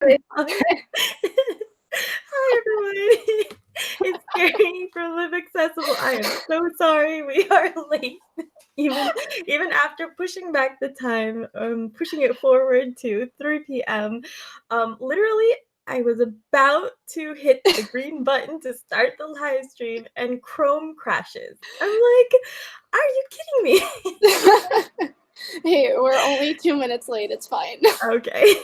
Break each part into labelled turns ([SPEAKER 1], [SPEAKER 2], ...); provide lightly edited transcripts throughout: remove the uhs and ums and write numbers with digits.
[SPEAKER 1] Hi, everyone. It's Gary from Live Accessible. I am so sorry we are late. Even after pushing back the time, pushing it forward to 3 p.m. Literally, I was about to hit the green button to start the live stream, and Chrome crashes. I'm like, are you kidding me?
[SPEAKER 2] Hey, we're only 2 minutes late. It's fine.
[SPEAKER 1] Okay.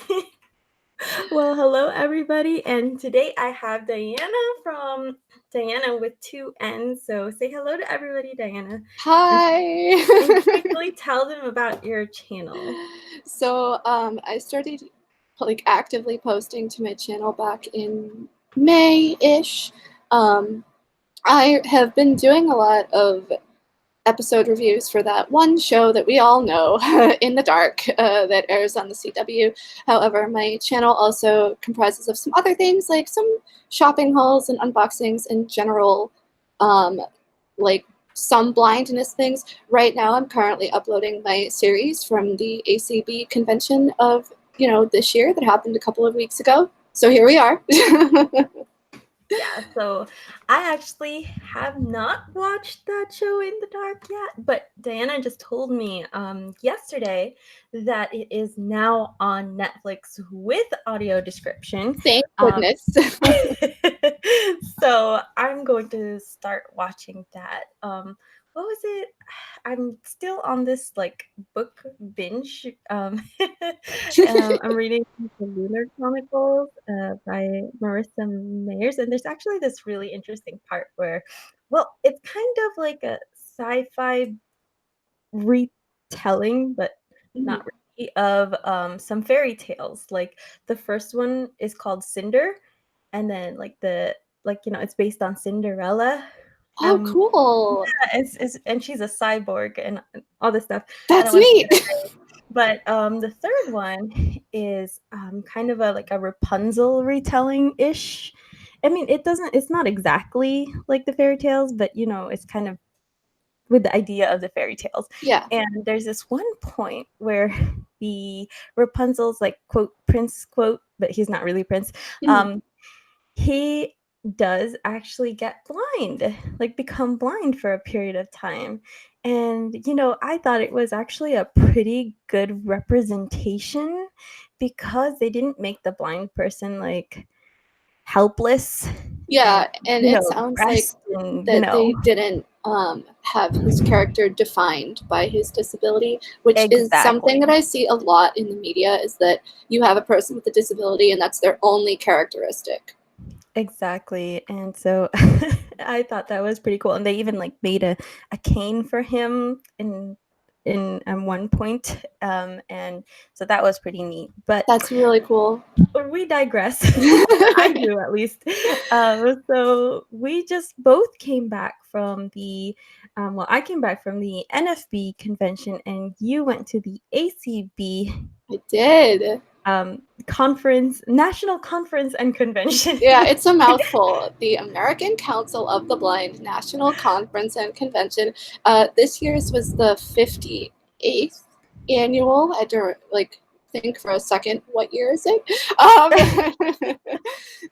[SPEAKER 1] Well, hello everybody, and today I have Dianna from Dianna with 2 N's. So say hello to everybody, Dianna.
[SPEAKER 2] Hi.
[SPEAKER 1] And quickly tell them about your channel.
[SPEAKER 2] So I started actively posting to my channel back in May-ish. I have been doing a lot of episode reviews for that one show that we all know, In the Dark, that airs on the CW. However, my channel also comprises of some other things, like some shopping hauls and unboxings and general, some blindness things. Right now, I'm currently uploading my series from the ACB convention of, this year that happened a couple of weeks ago. So here we are.
[SPEAKER 1] Yeah, so I actually have not watched that show In the Dark yet, but Dianna just told me yesterday that it is now on Netflix with audio description.
[SPEAKER 2] Thank goodness.
[SPEAKER 1] So I'm going to start watching that. What was it? I'm still on this book binge. I'm reading the Lunar Chronicles by Marissa Mayers, and there's actually this really interesting part where, well, it's kind of like a sci-fi retelling, but not really, of some fairy tales. Like the first one is called Cinder, and then it's based on Cinderella.
[SPEAKER 2] Oh, cool.
[SPEAKER 1] Yeah, and she's a cyborg and all this stuff.
[SPEAKER 2] That's neat.
[SPEAKER 1] But the third one is kind of a Rapunzel retelling-ish. I mean, it's not exactly like the fairy tales, but it's kind of with the idea of the fairy tales.
[SPEAKER 2] Yeah.
[SPEAKER 1] And there's this one point where the Rapunzel's quote prince quote, but he's not really prince. He does actually get blind, become blind for a period of time. And, I thought it was actually a pretty good representation because they didn't make the blind person helpless.
[SPEAKER 2] Yeah, and it sounds like they didn't have his character defined by his disability, which is something that I see a lot in the media, is that you have a person with a disability and that's their only characteristic.
[SPEAKER 1] Exactly. And so I thought that was pretty cool. And they even made a cane for him in one point. And so that was pretty neat. But
[SPEAKER 2] that's really cool.
[SPEAKER 1] We digress. I do, at least. So we just both came back from the I came back from the NFB convention, and you went to the ACB.
[SPEAKER 2] I did.
[SPEAKER 1] National Conference and Convention.
[SPEAKER 2] Yeah, it's a mouthful. The American Council of the Blind National Conference and Convention. This year's was the 58th annual. I had to think for a second, what year is it?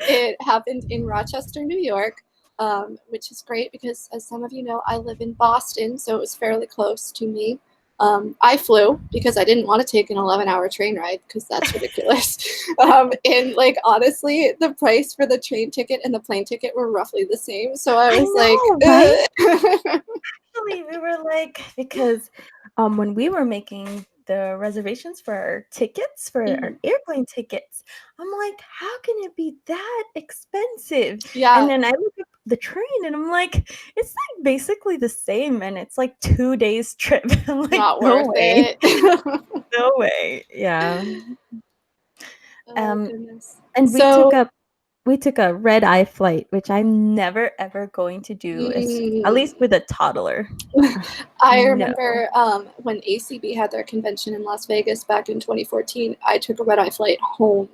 [SPEAKER 2] It happened in Rochester, New York, which is great because, as some of you know, I live in Boston, so it was fairly close to me. I flew because I didn't want to take an 11-hour train ride because that's ridiculous. And honestly, the price for the train ticket and the plane ticket were roughly the same. So I was
[SPEAKER 1] right? Actually, we were because when we were making the reservations for our tickets, for our airplane tickets, I'm like, how can it be that expensive?
[SPEAKER 2] Yeah.
[SPEAKER 1] And then I look up the train and I'm like, it's basically the same, and it's 2 days trip. I'm like,
[SPEAKER 2] not worth it.
[SPEAKER 1] No way. Yeah.
[SPEAKER 2] Goodness.
[SPEAKER 1] And we took a red-eye flight, which I'm never ever going to do, at least with a toddler.
[SPEAKER 2] I remember when ACB had their convention in Las Vegas back in 2014, I took a red-eye flight home,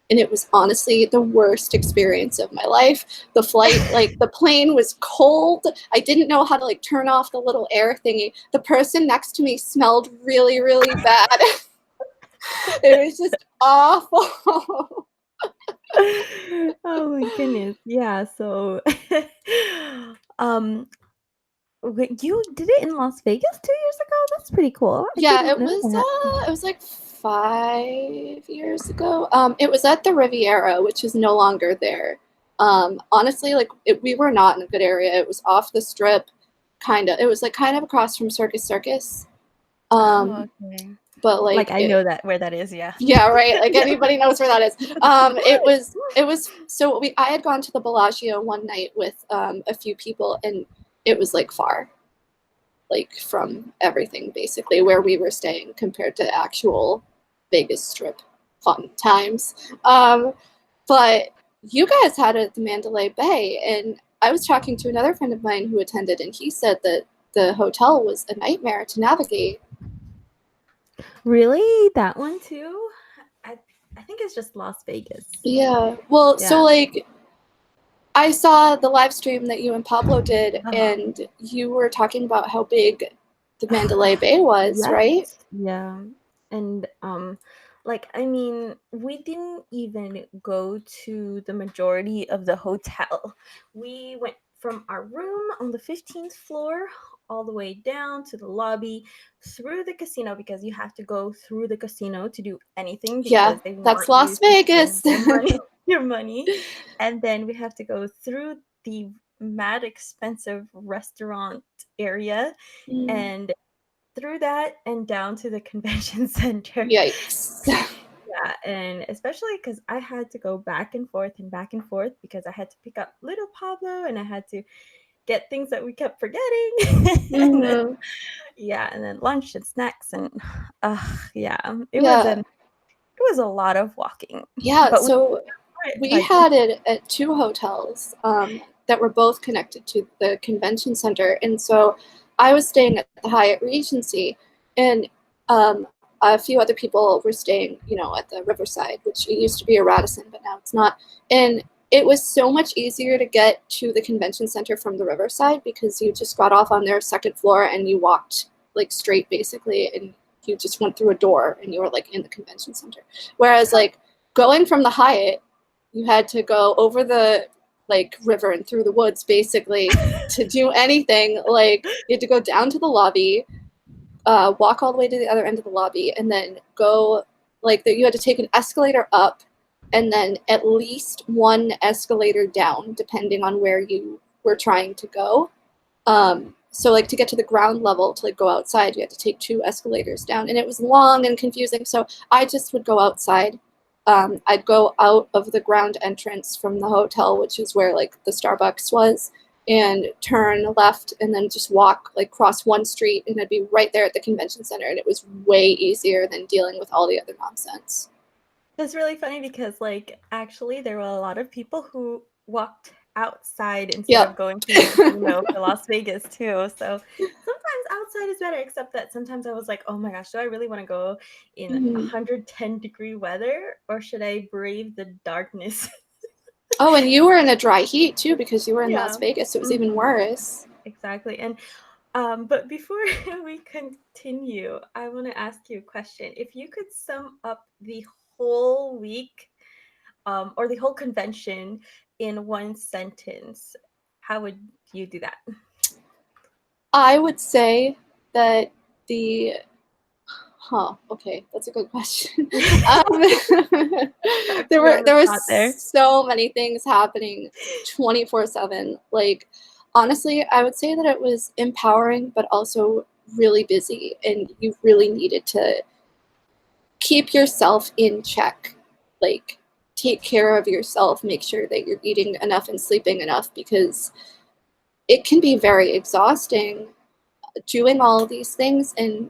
[SPEAKER 2] and it was honestly the worst experience of my life. The flight, the plane was cold. I didn't know how to turn off the little air thingy. The person next to me smelled really, really bad. It was just awful.
[SPEAKER 1] Oh my goodness. Yeah, so um wait, you did it in Las Vegas 2 years ago? That's pretty cool. I
[SPEAKER 2] Yeah,
[SPEAKER 1] didn't know that.
[SPEAKER 2] it was like 5 years ago. It was at the Riviera, which is no longer there. Honestly, like we were not in a good area. It was off the strip, kind of. It was like kind of across from Circus Circus.
[SPEAKER 1] Oh,
[SPEAKER 2] Um,
[SPEAKER 1] okay.
[SPEAKER 2] but
[SPEAKER 1] Like
[SPEAKER 2] like
[SPEAKER 1] I know that where that is, yeah.
[SPEAKER 2] yeah, right. Like
[SPEAKER 1] Yeah.
[SPEAKER 2] anybody knows where that is. It was so I had gone to the Bellagio one night with a few people, and it was like far, like from everything basically where we were staying compared to actual Vegas Strip fun times. But you guys had it at the Mandalay Bay, and I was talking to another friend of mine who attended, and he said that the hotel was a nightmare to navigate.
[SPEAKER 1] Really? That one too? I I think it's just Las Vegas.
[SPEAKER 2] Yeah. Well, so
[SPEAKER 1] Yeah.
[SPEAKER 2] like I saw the live stream that you and Pablo did,
[SPEAKER 1] Uh-huh.
[SPEAKER 2] and you were talking about how big the Mandalay Bay was,
[SPEAKER 1] Yes.
[SPEAKER 2] right?
[SPEAKER 1] Yeah. And like I mean, we didn't even go to the majority of the hotel. We went from our room on the 15th floor all the way down to the lobby through the casino because you have to go through the casino to do anything
[SPEAKER 2] Yeah,
[SPEAKER 1] because they
[SPEAKER 2] that's
[SPEAKER 1] want you
[SPEAKER 2] Las
[SPEAKER 1] to spend
[SPEAKER 2] Vegas.
[SPEAKER 1] their money your money. And then we have to go through the mad expensive restaurant area
[SPEAKER 2] Mm,
[SPEAKER 1] and through that and down to the convention center.
[SPEAKER 2] yikes.
[SPEAKER 1] Yeah, and especially because I had to go back and forth because I had to pick up little Pablo and I had to get things that we kept forgetting. And then,
[SPEAKER 2] Hmm.
[SPEAKER 1] yeah, and then lunch and snacks and yeah,
[SPEAKER 2] Yeah,
[SPEAKER 1] it was a lot of walking,
[SPEAKER 2] yeah.
[SPEAKER 1] but we
[SPEAKER 2] So
[SPEAKER 1] did it,
[SPEAKER 2] we
[SPEAKER 1] like
[SPEAKER 2] had it at two hotels that were both connected to the convention center. And so I was staying at the Hyatt Regency, and um, a few other people were staying, at the Riverside, which it used to be a Radisson, but now it's not. And it was so much easier to get to the convention center from the Riverside because you just got off on their second floor and you walked like straight basically, and you just went through a door and you were like in the convention center. Whereas like going from the Hyatt, you had to go over the like river and through the woods basically to do anything. Like you had to go down to the lobby, walk all the way to the other end of the lobby, and then go like that. You had to take an escalator up, and then at least one escalator down, depending on where you were trying to go. So like to get to the ground level to like go outside, you had to take two escalators down, and it was long and confusing. So I just would go outside. I'd go out of the ground entrance from the hotel, which is where like the Starbucks was, and turn left and then just walk like cross one street and I'd be right there at the convention center, and it was way easier than dealing with all the other nonsense.
[SPEAKER 1] That's really funny because, like, actually, there were a lot of people who walked outside instead of
[SPEAKER 2] Yep.
[SPEAKER 1] going to the casino for Las Vegas too. So sometimes outside is better, except that sometimes I was like, oh my gosh, do I really want to go in
[SPEAKER 2] Mhm.
[SPEAKER 1] 110-degree weather or should I brave the darkness?
[SPEAKER 2] Oh, and you were in a dry heat too because you were in Las
[SPEAKER 1] Yeah.
[SPEAKER 2] Vegas. So it was even
[SPEAKER 1] Hmm.
[SPEAKER 2] worse.
[SPEAKER 1] Exactly. And but before we continue, I want to ask you a question. If you could sum up the whole week or the whole convention in one sentence, how would you do that?
[SPEAKER 2] I would say that the okay, that's a good question.
[SPEAKER 1] I
[SPEAKER 2] There
[SPEAKER 1] put you
[SPEAKER 2] were
[SPEAKER 1] on the
[SPEAKER 2] there was
[SPEAKER 1] spot there.
[SPEAKER 2] so many things happening 24/7. Like honestly, I would say that it was empowering but also really busy, and you really needed to keep yourself in check. Like take care of yourself, make sure that you're eating enough and sleeping enough because it can be very exhausting doing all of these things and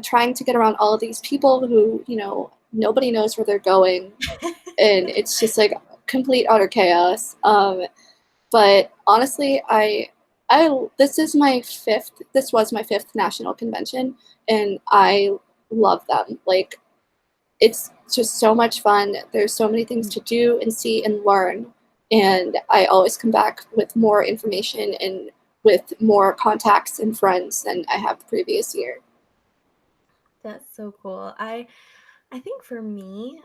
[SPEAKER 2] trying to get around all of these people who, nobody knows where they're going. And it's just like complete utter chaos. But honestly, this was my fifth national convention, and I love them. Like, it's just so much fun. There's so many things to do and see and learn. And I always come back with more information and with more contacts and friends than I have the previous year.
[SPEAKER 1] That's so cool. I think for me,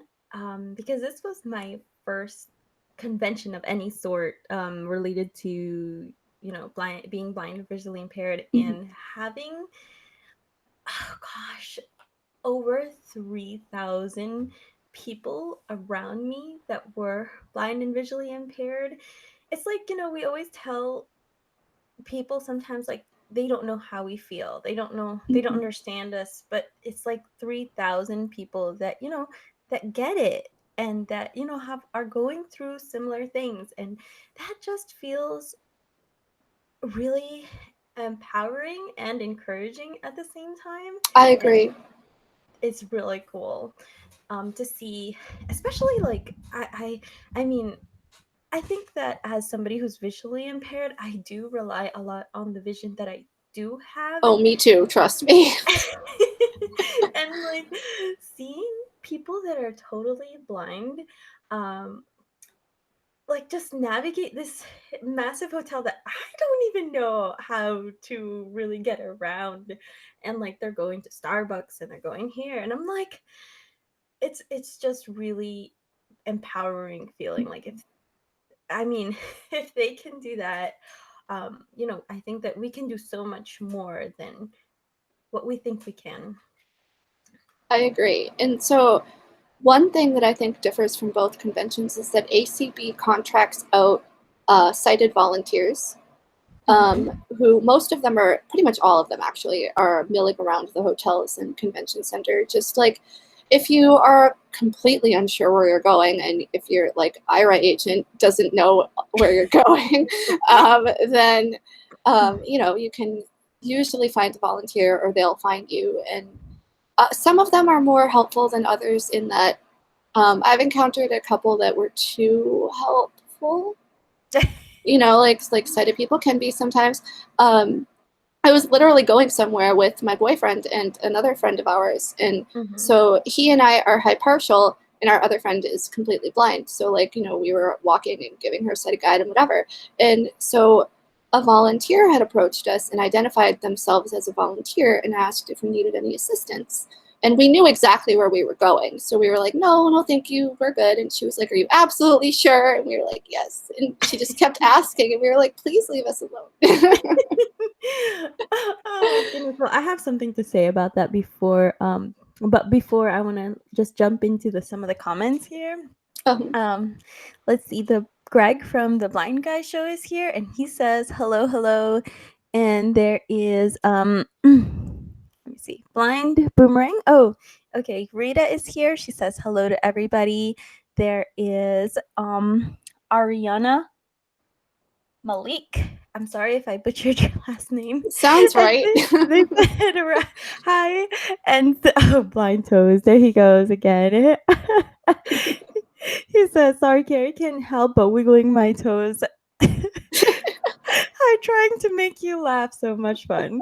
[SPEAKER 1] because this was my first convention of any sort related to being blind and visually impaired, and having, oh gosh, over 3,000 people around me that were blind and visually impaired. It's like, we always tell people sometimes, like, they don't know how we feel. They don't know, they don't understand us, but it's like 3,000 people that, that get it, and that, are going through similar things. And that just feels really empowering and encouraging at the same time.
[SPEAKER 2] I agree.
[SPEAKER 1] And it's really cool to see, especially like I mean, I think that as somebody who's visually impaired, I do rely a lot on the vision that I do have.
[SPEAKER 2] Oh, me too, trust me.
[SPEAKER 1] And like seeing people that are totally blind, like just navigate this massive hotel that I don't even know how to really get around. And like they're going to Starbucks and they're going here, and I'm like, it's just really empowering feeling. Like, if they can do that, I think that we can do so much more than what we think we can.
[SPEAKER 2] I agree. And so one thing that I think differs from both conventions is that ACB contracts out sighted volunteers, who most of them are, pretty much all of them actually, are milling around the hotels and convention center. Just like if you are completely unsure where you're going, and if your like IRA agent doesn't know where you're going, then you can usually find a volunteer, or they'll find you. And some of them are more helpful than others in that I've encountered a couple that were too helpful. Like sighted people can be sometimes. I was literally going somewhere with my boyfriend and another friend of ours, and so he and I are hypartial, and our other friend is completely blind. So we were walking and giving her a sighted guide and whatever, and so a volunteer had approached us and identified themselves as a volunteer and asked if we needed any assistance. And we knew exactly where we were going. So we were like, no, thank you. We're good. And she was like, are you absolutely sure? And we were like, yes. And she just kept asking. And we were like, please leave us alone.
[SPEAKER 1] Oh, goodness. Well, I have something to say about that before. But before, I want to just jump into some of the comments here. Let's see. The Greg from the Blind Guy Show is here, and he says, hello. And there is let me see. Blind Boomerang. Oh, okay. Rita is here. She says hello to everybody. There is Ariana Malik. I'm sorry if I butchered your last name.
[SPEAKER 2] Sounds right.
[SPEAKER 1] They said hi. And Blind Toes. There he goes again. He says, sorry, Carrie, can't help but wiggling my toes. I'm trying to make you laugh. So much fun.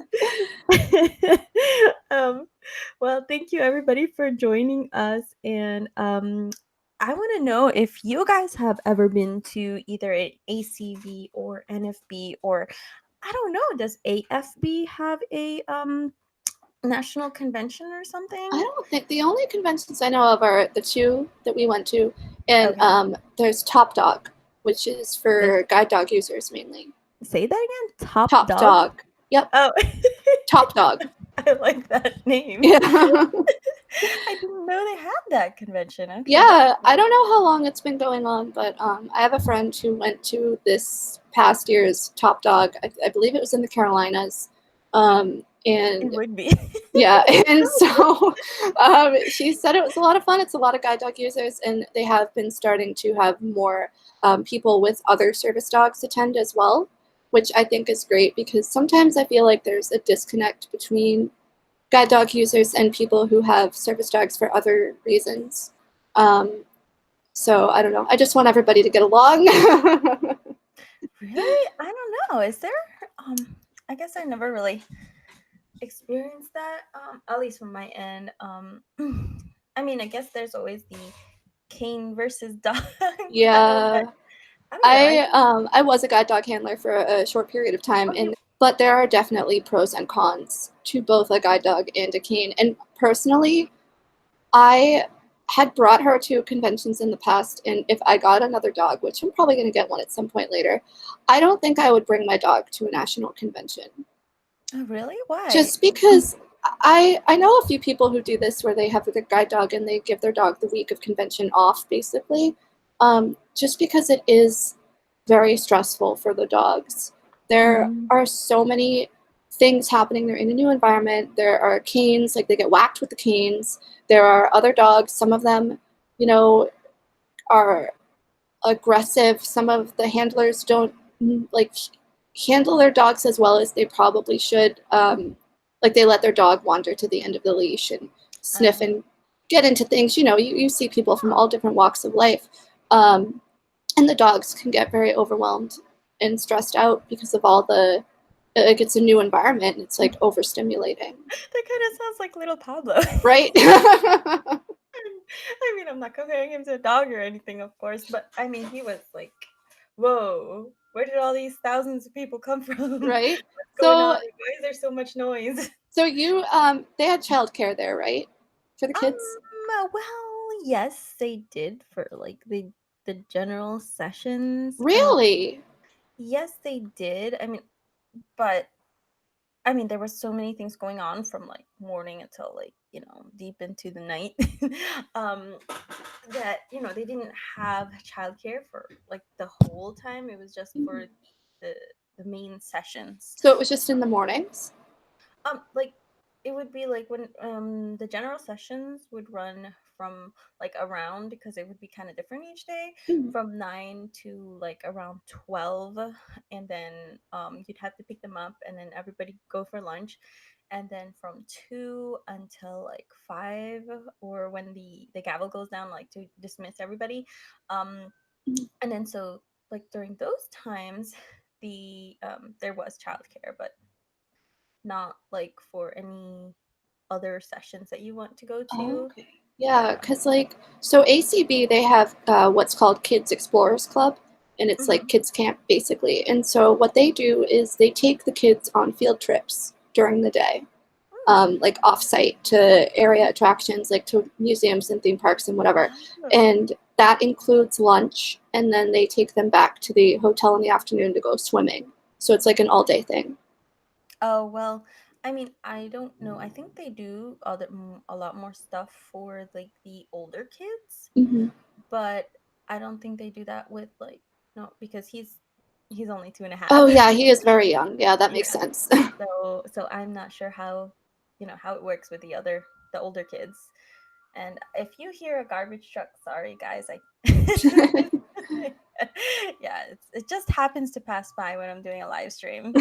[SPEAKER 1] Well, thank you everybody for joining us. And I want to know if you guys have ever been to either an ACB or NFB, or I don't know, does AFB have a national convention or something?
[SPEAKER 2] I don't think, the only conventions I know of are the two that we went to, and there's Top Dog, which is for guide dog users mainly.
[SPEAKER 1] Say that again. Top
[SPEAKER 2] Dog. Yep.
[SPEAKER 1] Oh,
[SPEAKER 2] Top Dog.
[SPEAKER 1] I like that name.
[SPEAKER 2] Yeah.
[SPEAKER 1] I didn't know they had that convention. Okay.
[SPEAKER 2] Yeah, I don't know how long it's been going on, but I have a friend who went to this past year's Top Dog. I believe it was in the Carolinas. And
[SPEAKER 1] it would be.
[SPEAKER 2] Yeah, and so she said it was a lot of fun. It's a lot of guide dog users, and they have been starting to have more people with other service dogs attend as well, which I think is great, because sometimes I feel like there's a disconnect between guide dog users and people who have service dogs for other reasons. So I don't know. I just want everybody to get along.
[SPEAKER 1] Really? I don't know. Is there? I guess I never really experienced that. At least from my end. I mean, I guess there's always the cane versus dog.
[SPEAKER 2] Yeah.
[SPEAKER 1] I
[SPEAKER 2] was a guide dog handler for a short period of time, but there are definitely pros and cons to both a guide dog and a cane. And personally, I had brought her to conventions in the past, and if I got another dog, which I'm probably going to get one at some point later, I don't think I would bring my dog to a national convention.
[SPEAKER 1] Oh, really? Why?
[SPEAKER 2] Just because I know a few people who do this where they have their guide dog and they give their dog the week of convention off, basically, just because it is very stressful for the dogs. There are so many things happening. They're in a new environment. There are canes, like they get whacked with the canes. There are other dogs. Some of them, you know, are aggressive. Some of the handlers don't like handle their dogs as well as they probably should. Like they let their dog wander to the end of the leash and sniff and get into things. You know, you see people from all different walks of life. And the dogs can get very overwhelmed and stressed out because of all the, like it's a new environment. And it's like overstimulating.
[SPEAKER 1] That kind of sounds like little Pablo.
[SPEAKER 2] Right?
[SPEAKER 1] I mean, I'm not comparing him to a dog or anything, of course, but I mean, he was like, whoa, where did all these thousands of people come from?
[SPEAKER 2] Right?
[SPEAKER 1] What's going on? Why is there so much noise?
[SPEAKER 2] So you, they had childcare there, right? For the kids?
[SPEAKER 1] Well, yes, they did for like the general sessions.
[SPEAKER 2] Really?
[SPEAKER 1] Yes, they did. I mean, but I mean, there were so many things going on from like morning until like, you know, deep into the night. That, you know, they didn't have childcare for like the whole time. It was just for the main sessions.
[SPEAKER 2] So it was just in the mornings?
[SPEAKER 1] Like it would be like when the general sessions would run from like around, because it would be kind of different each day, from 9 to like around 12, and then you'd have to pick them up and then everybody go for lunch, and then from 2 until like 5, or when the gavel goes down, like to dismiss everybody, and then so like during those times the there was childcare, but not like for any other sessions that you want to go to.
[SPEAKER 2] Oh, okay. Yeah, because like, so ACB, they have what's called Kids Explorers Club, and it's like kids camp basically. And so what they do is they take the kids on field trips during the day, like off-site to area attractions, like to museums and theme parks and whatever. And that includes lunch, and then they take them back to the hotel in the afternoon to go swimming. So it's like an all-day thing.
[SPEAKER 1] Oh, well, I mean, I don't know. I think they do a lot more stuff for like the older kids, but I don't think they do that with like, no, because he's only 2.5.
[SPEAKER 2] Oh yeah, he is very young. Yeah, that makes sense.
[SPEAKER 1] So I'm not sure how, you know, how it works with the older kids. And if you hear a garbage truck, sorry guys, yeah, it just happens to pass by when I'm doing a live stream.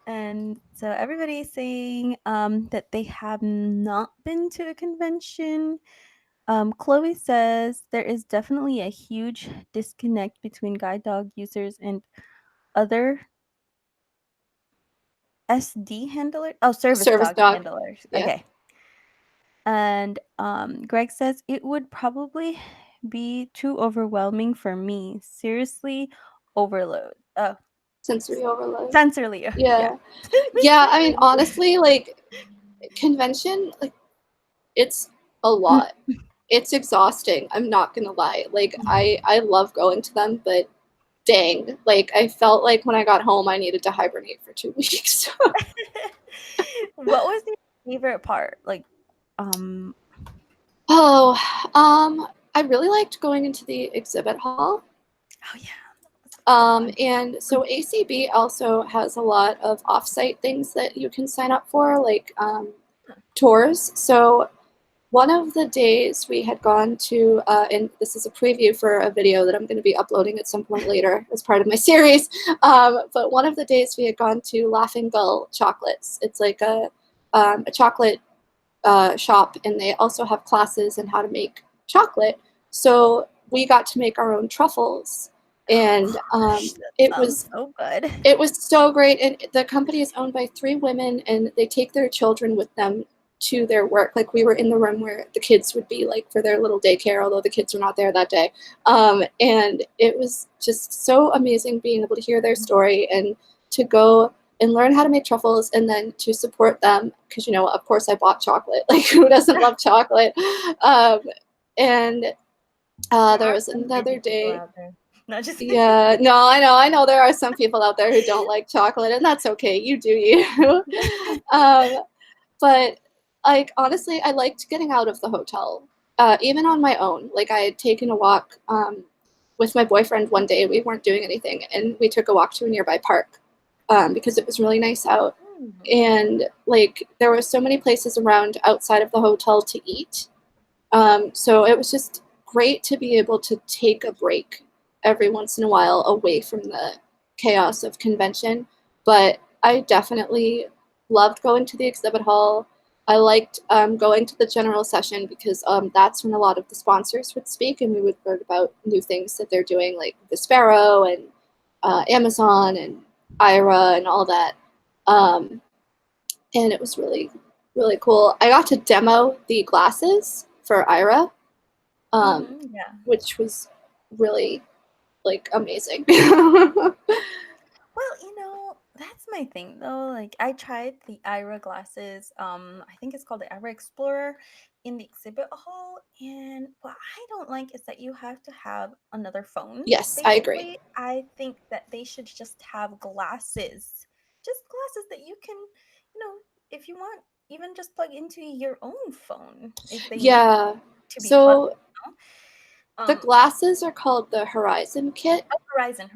[SPEAKER 1] And so everybody's saying that they have not been to a convention. Chloe says there is definitely a huge disconnect between guide dog users and other SD handlers. Oh, service dog handlers.
[SPEAKER 2] Yeah.
[SPEAKER 1] Okay. And Greg says it would probably be too overwhelming for me. Seriously, overload.
[SPEAKER 2] Sensory overload.
[SPEAKER 1] Sensory.
[SPEAKER 2] Yeah. Yeah, I mean, honestly, like, convention, like, it's a lot. It's exhausting. I'm not gonna lie. Like, I love going to them, but dang, like, I felt like when I got home, I needed to hibernate for 2 weeks.
[SPEAKER 1] What was your favorite part? Like,
[SPEAKER 2] I really liked going into the exhibit hall.
[SPEAKER 1] Oh yeah.
[SPEAKER 2] And so ACB also has a lot of offsite things that you can sign up for, like tours. So one of the days we had gone to, and this is a preview for a video that I'm going to be uploading at some point later as part of my series, but one of the days we had gone to Laughing Gull Chocolates. It's like a chocolate shop, and they also have classes in how to make chocolate. So we got to make our own truffles, and it was
[SPEAKER 1] so good.
[SPEAKER 2] It was so great. And the company is owned by 3 women, and they take their children with them to their work. Like, we were in the room where the kids would be, like, for their little daycare, although the kids were not there that day. And it was just so amazing being able to hear their story and to go and learn how to make truffles, and then to support them, because, you know, of course I bought chocolate. Like, who doesn't love chocolate? And there was another day.
[SPEAKER 1] Not just
[SPEAKER 2] Yeah, no, I know there are some people out there who don't like chocolate, and that's okay. You do you. But like, honestly, I liked getting out of the hotel, even on my own. Like, I had taken a walk with my boyfriend one day. We weren't doing anything, and we took a walk to a nearby park because it was really nice out. And like, there were so many places around outside of the hotel to eat. So it was just great to be able to take a break every once in a while away from the chaos of convention. But I definitely loved going to the exhibit hall. I liked going to the general session because that's when a lot of the sponsors would speak, and we would learn about new things that they're doing, like Vispero and Amazon and Ira and all that. And it was really, really cool. I got to demo the glasses for Ira, which was really, like, amazing.
[SPEAKER 1] Well, you know, that's my thing though. Like, I tried the Ira glasses. I think it's called the Ira Explorer in the exhibit hall, and what I don't like is that you have to have another phone.
[SPEAKER 2] Yes, I agree.
[SPEAKER 1] Basically, I think that they should just have glasses, just glasses that you can, you know, if you want, even just plug into your own phone if they
[SPEAKER 2] Yeah.
[SPEAKER 1] need to be
[SPEAKER 2] So
[SPEAKER 1] plugged. You know?
[SPEAKER 2] the glasses are called the Horizon kit.
[SPEAKER 1] Oh, Horizon.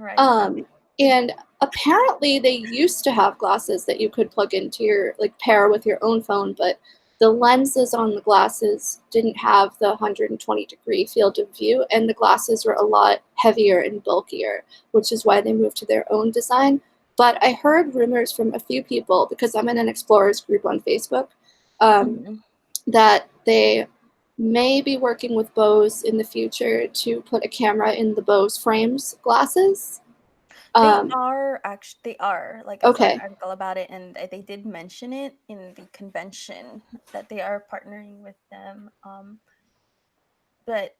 [SPEAKER 2] And apparently they used to have glasses that you could plug into your, like, pair with your own phone, but the lenses on the glasses didn't have the 120-degree field of view, and the glasses were a lot heavier and bulkier, which is why they moved to their own design. But I heard rumors from a few people, because I'm in an explorers group on Facebook, that they may be working with Bose in the future to put a camera in the Bose frames glasses.
[SPEAKER 1] They are. Like, I saw
[SPEAKER 2] Okay.
[SPEAKER 1] an article about it, and they did mention it in the convention that they are partnering with them. But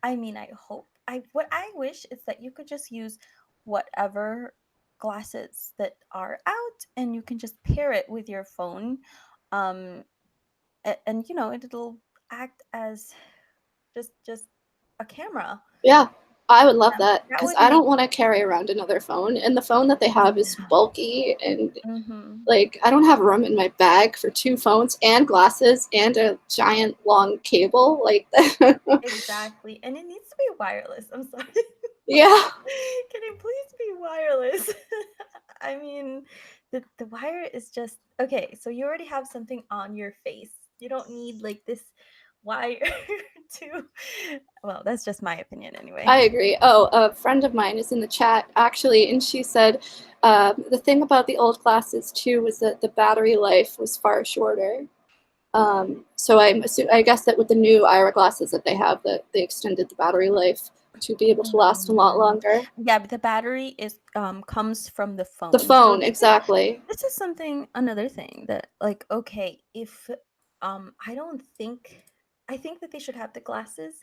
[SPEAKER 1] I mean, I hope. What I wish is that you could just use whatever glasses that are out, and you can just pair it with your phone, and you know, it'll act as just a camera.
[SPEAKER 2] Yeah, I would love that,
[SPEAKER 1] That
[SPEAKER 2] because
[SPEAKER 1] would
[SPEAKER 2] I
[SPEAKER 1] make
[SPEAKER 2] don't want to carry around another phone, and the phone that they have is bulky, and like, I don't have room in my bag for 2 phones and glasses and a giant long cable. Like,
[SPEAKER 1] Exactly, and it needs to be wireless. I'm sorry.
[SPEAKER 2] yeah.
[SPEAKER 1] Can it please be wireless? I mean, the wire is just okay. So you already have something on your face. You don't need like this wire to. Well, that's just my opinion anyway.
[SPEAKER 2] I agree. Oh, a friend of mine is in the chat, actually, and she said the thing about the old glasses, too, was that the battery life was far shorter. So I guess that with the new Ira glasses that they have, that they extended the battery life to be able to last a lot longer.
[SPEAKER 1] Yeah, but the battery is comes from the phone.
[SPEAKER 2] The phone, exactly.
[SPEAKER 1] This is another thing that, like, okay, if I think that they should have the glasses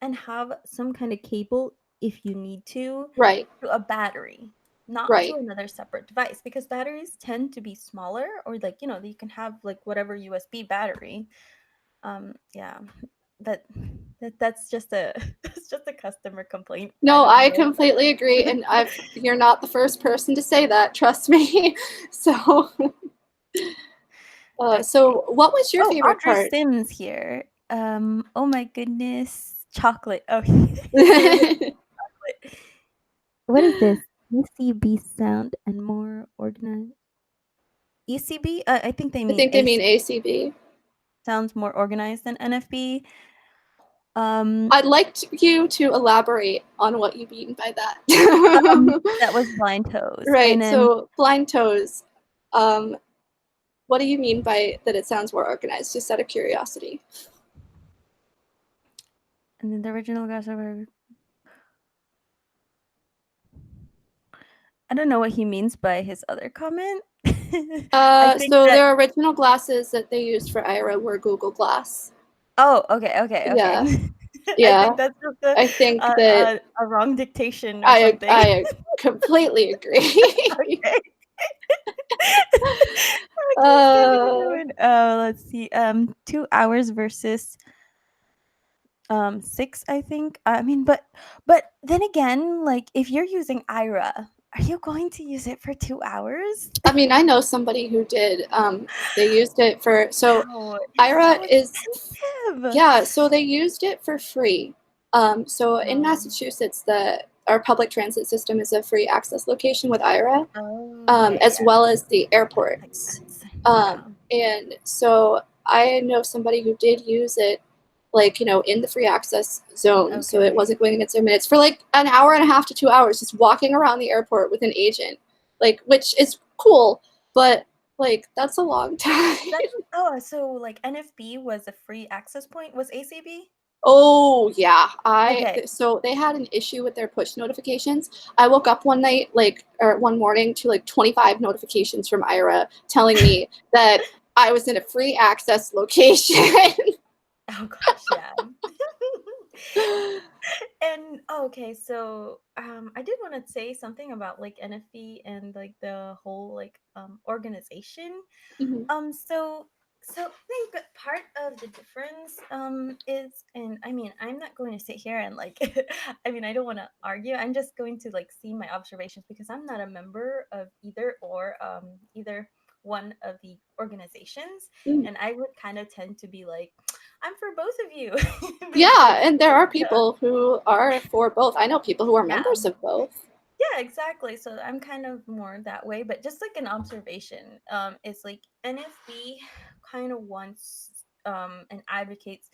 [SPEAKER 1] and have some kind of cable if you need to a battery, not to another separate device, because batteries tend to be smaller, or, like, you know, you can have like whatever USB battery. Yeah, that's just a that's just a customer complaint.
[SPEAKER 2] No, I completely agree, and you're not the first person to say that, trust me. So so what was your favorite
[SPEAKER 1] Audrey
[SPEAKER 2] part?
[SPEAKER 1] Sims here. Oh my goodness, chocolate. Oh, chocolate. What is this? ACB sound and more organized. ECB? I think they mean.
[SPEAKER 2] I think they mean ACB.
[SPEAKER 1] Sounds more organized than NFB.
[SPEAKER 2] I'd like you to elaborate on what you mean by that.
[SPEAKER 1] That was blind toes.
[SPEAKER 2] Right.
[SPEAKER 1] And then,
[SPEAKER 2] so blind toes. What do you mean by that? It sounds more organized. Just out of curiosity.
[SPEAKER 1] And then the original guys are. I don't know what he means by his other comment.
[SPEAKER 2] So their original glasses that they used for Ira were Google Glass.
[SPEAKER 1] Oh, okay.
[SPEAKER 2] Yeah.
[SPEAKER 1] I think that's just
[SPEAKER 2] I think that
[SPEAKER 1] a wrong dictation or something.
[SPEAKER 2] I completely agree.
[SPEAKER 1] Okay. Okay, 7 to 7. Let's see. 2 hours versus 6, I think. I mean, but then again, like if you're using Ira, are you going to use it for 2 hours?
[SPEAKER 2] I mean, I know somebody who did. They used it for, so
[SPEAKER 1] Wow, it's
[SPEAKER 2] Ira
[SPEAKER 1] so
[SPEAKER 2] is,
[SPEAKER 1] expensive.
[SPEAKER 2] yeah, so they used it for free. So in
[SPEAKER 1] Um,
[SPEAKER 2] Massachusetts, our public transit system is a free access location with Ira,
[SPEAKER 1] okay,
[SPEAKER 2] as
[SPEAKER 1] yeah,
[SPEAKER 2] well as the
[SPEAKER 1] that makes
[SPEAKER 2] airports.
[SPEAKER 1] sense. Yeah.
[SPEAKER 2] And so I know somebody who did use it, like, in the free access zone. So it
[SPEAKER 1] Okay.
[SPEAKER 2] wasn't going against their minutes for like an hour and a half to 2 hours, just walking around the airport with an agent, like, which is cool, but like, that's a long time.
[SPEAKER 1] So like NFB was a free access point. Was ACB?
[SPEAKER 2] Oh yeah,
[SPEAKER 1] Okay.
[SPEAKER 2] so they had an issue with their push notifications. I woke up one night, or one morning, to like 25 notifications from Ira telling me that I was in a free access location.
[SPEAKER 1] Oh gosh, yeah. And okay, so I did want to say something about like NFB and like the whole like organization.
[SPEAKER 2] Mhm,
[SPEAKER 1] So I think that part of the difference is, and I mean, I'm not going to sit here and like I mean, I don't want to argue. I'm just going to like see my observations because I'm not a member of either one of the organizations,
[SPEAKER 2] mhm.
[SPEAKER 1] and I would kind of tend to be like, I'm for both of you
[SPEAKER 2] Yeah,
[SPEAKER 1] because
[SPEAKER 2] and there are people who are for both. I know people who are
[SPEAKER 1] yeah.
[SPEAKER 2] members of both.
[SPEAKER 1] Yeah, exactly. So I'm kind of more that way, but just like an observation, it's like NFB kind of wants and advocates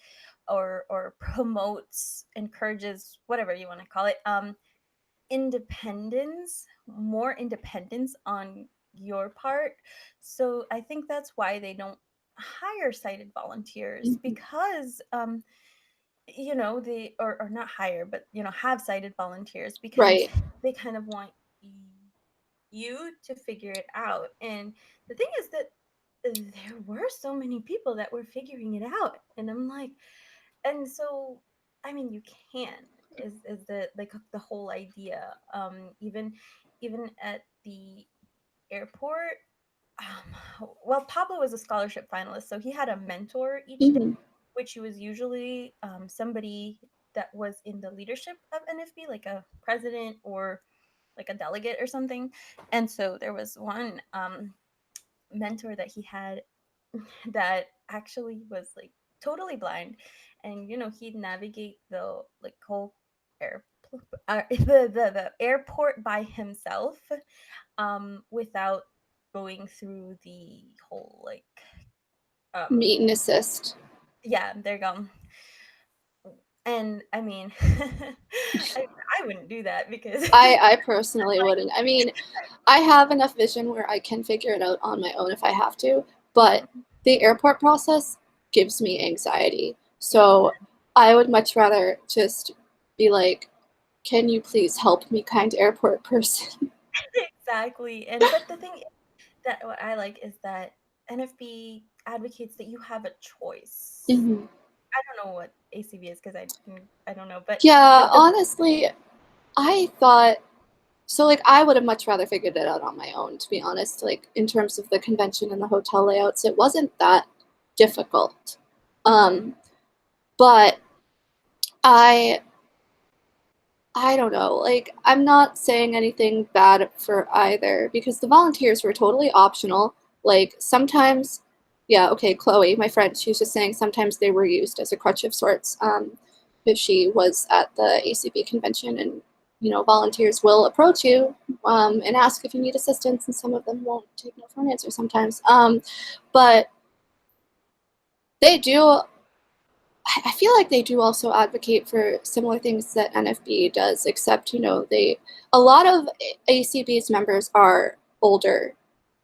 [SPEAKER 1] or promotes, encourages, whatever you want to call it, independence, more independence on your part. So I think that's why they don't hire sighted volunteers
[SPEAKER 2] Mhm.
[SPEAKER 1] because they or not hire, but have sighted volunteers because
[SPEAKER 2] Right.
[SPEAKER 1] they kind of want you to figure it out. And the thing is that there were so many people that were figuring it out, and I'm like, and so I mean, you can is the like the whole idea. Even at the airport. Well, Pablo was a scholarship finalist, so he had a mentor each day,
[SPEAKER 2] Hmm.
[SPEAKER 1] which was usually somebody that was in the leadership of NFB, like a president or like a delegate or something. And so there was one mentor that he had that actually was like totally blind, and he'd navigate the like whole air the airport by himself without going through the whole like um
[SPEAKER 2] Meet and assist.
[SPEAKER 1] yeah, there you go. And I mean, I wouldn't do that because
[SPEAKER 2] I personally wouldn't. I mean, I have enough vision where I can figure it out on my own if I have to, but
[SPEAKER 1] Mhm.
[SPEAKER 2] the airport process gives me anxiety.
[SPEAKER 1] Yeah.
[SPEAKER 2] So I would much rather just be like, can you please help me, kind airport person?
[SPEAKER 1] Exactly. And but the thing that what I like is that NFB advocates that you have a choice.
[SPEAKER 2] Hmm.
[SPEAKER 1] I don't know what ACB is because I don't know, but
[SPEAKER 2] Yeah,
[SPEAKER 1] like the
[SPEAKER 2] honestly, I thought so. Like, I would have much rather figured it out on my own, to be honest. Like, in terms of the convention and the hotel layouts, it wasn't that difficult.
[SPEAKER 1] mhm.
[SPEAKER 2] Um, but I I don't know. Like, I'm not saying anything bad for either because the volunteers were totally optional. Like, sometimes, yeah, okay, Chloe, my friend, she was just saying sometimes they were used as a crutch of sorts. If she was at the ACB convention, and volunteers will approach you and ask if you need assistance, and some of them won't take no for an answer sometimes. But they do. I feel like they do also advocate for similar things that NFB does, except a lot of ACB's members are older,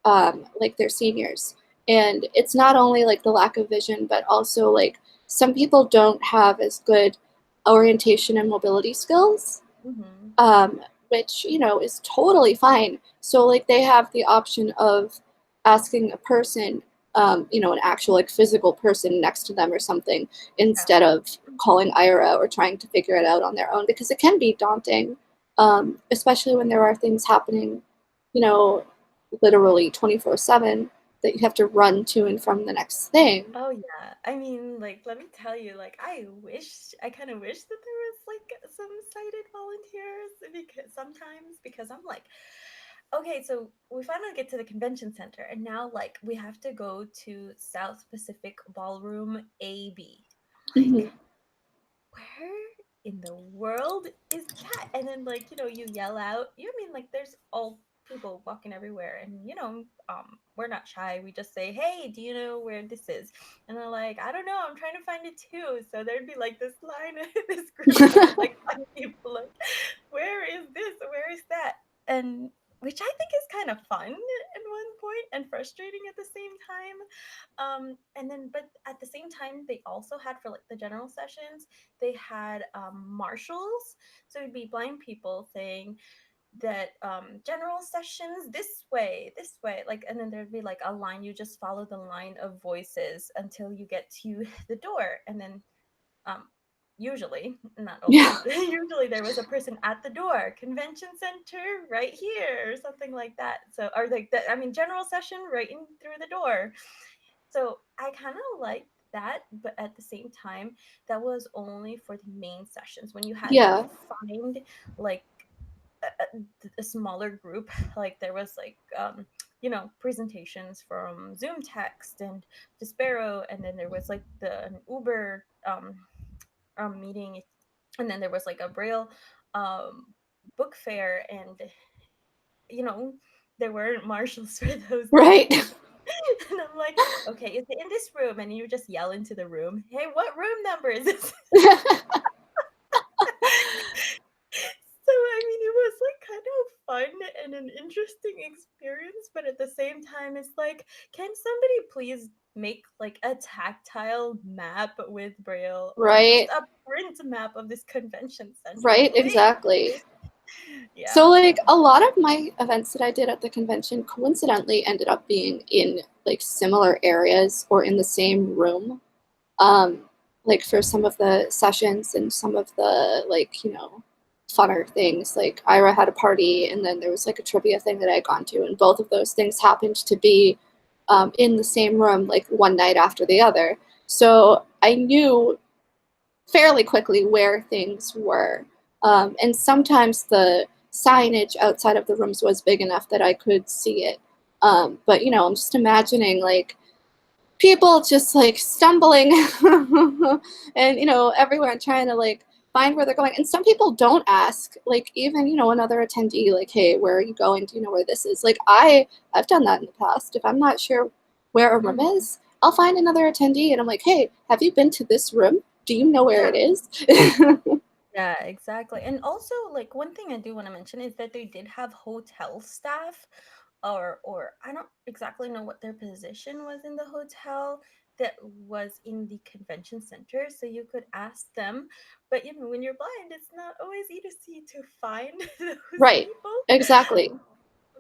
[SPEAKER 2] like they're seniors, and it's not only like the lack of vision, but also like some people don't have as good orientation and mobility skills,
[SPEAKER 1] Mhm.
[SPEAKER 2] um, which is totally fine. So like they have the option of asking a person, an actual like physical person next to them or something,
[SPEAKER 1] Yeah.
[SPEAKER 2] instead of calling Ira or trying to figure it out on their own, because it can be daunting, especially when there are things happening, you know, literally 24/7 that you have to run to and from the next thing.
[SPEAKER 1] Oh yeah. I mean, like, let me tell you, like, I kind of wish that there was like some sighted volunteers because I'm like, okay, so we finally get to the convention center, and now like we have to go to South Pacific Ballroom AB. Like,
[SPEAKER 2] Mhm.
[SPEAKER 1] where in the world is that? And then like, you yell out. You mean like there's all people walking everywhere, and we're not shy. We just say, "Hey, do you know where this is?" And they're like, "I don't know. I'm trying to find it too." So there'd be like this line, this group of like 5 people, like, "Where is this? Where is that?" And which I think is kind of fun at one point and frustrating at the same time. And then, but at the same time, they also had for like the general sessions, they had marshals. So it'd be blind people saying that general sessions this way, like, and then there'd be like a line. You just follow the line of voices until you get to the door, and then um, usually, not
[SPEAKER 2] Yeah.
[SPEAKER 1] always, usually there was a person at the door, convention center right here, or something like that. So, or like that, I mean, general session right in through the door. So I kind of liked that, but at the same time, that was only for the main sessions. When you had to
[SPEAKER 2] Yeah.
[SPEAKER 1] find like a smaller group, like there was like presentations from Zoom Text and Despero, and then there was like an Uber meeting, and then there was like a Braille um, book fair, and you know there weren't marshals for those
[SPEAKER 2] Right.
[SPEAKER 1] things. And I'm like, okay, is it in this room? And you just yell into the room, hey, what room number is this? So I mean, it was like kind of fun and an interesting experience, but at the same time, it's like, can somebody please make like a tactile map with Braille, or just
[SPEAKER 2] Right.
[SPEAKER 1] a print map of this convention center,
[SPEAKER 2] Right,
[SPEAKER 1] please?
[SPEAKER 2] exactly. So
[SPEAKER 1] Yeah.
[SPEAKER 2] like a lot of my events that I did at the convention coincidentally ended up being in like similar areas or in the same room. Um, like for some of the sessions and some of the like, funner things. Like Ira had a party and then there was like a trivia thing that I had gone to, and both of those things happened to be in the same room like one night after the other. So I knew fairly quickly where things were. And sometimes the signage outside of the rooms was big enough that I could see it. But, I'm just imagining like people just like stumbling and, everywhere and trying to like find where they're going. And some people don't ask, like even, another attendee, like, hey, where are you going? Do you know where this is? Like I've done that in the past. If I'm not sure where a room
[SPEAKER 1] Mhm.
[SPEAKER 2] is, I'll find another attendee and I'm like, hey, have you been to this room? Do you know where
[SPEAKER 1] Yeah.
[SPEAKER 2] it is?
[SPEAKER 1] Yeah, exactly. And also, like, one thing I do want to mention is that they did have hotel staff, or I don't exactly know what their position was in the hotel, that was in the convention center, so you could ask them. But when you're blind, it's not always easy to find those
[SPEAKER 2] Right.
[SPEAKER 1] people.
[SPEAKER 2] Exactly.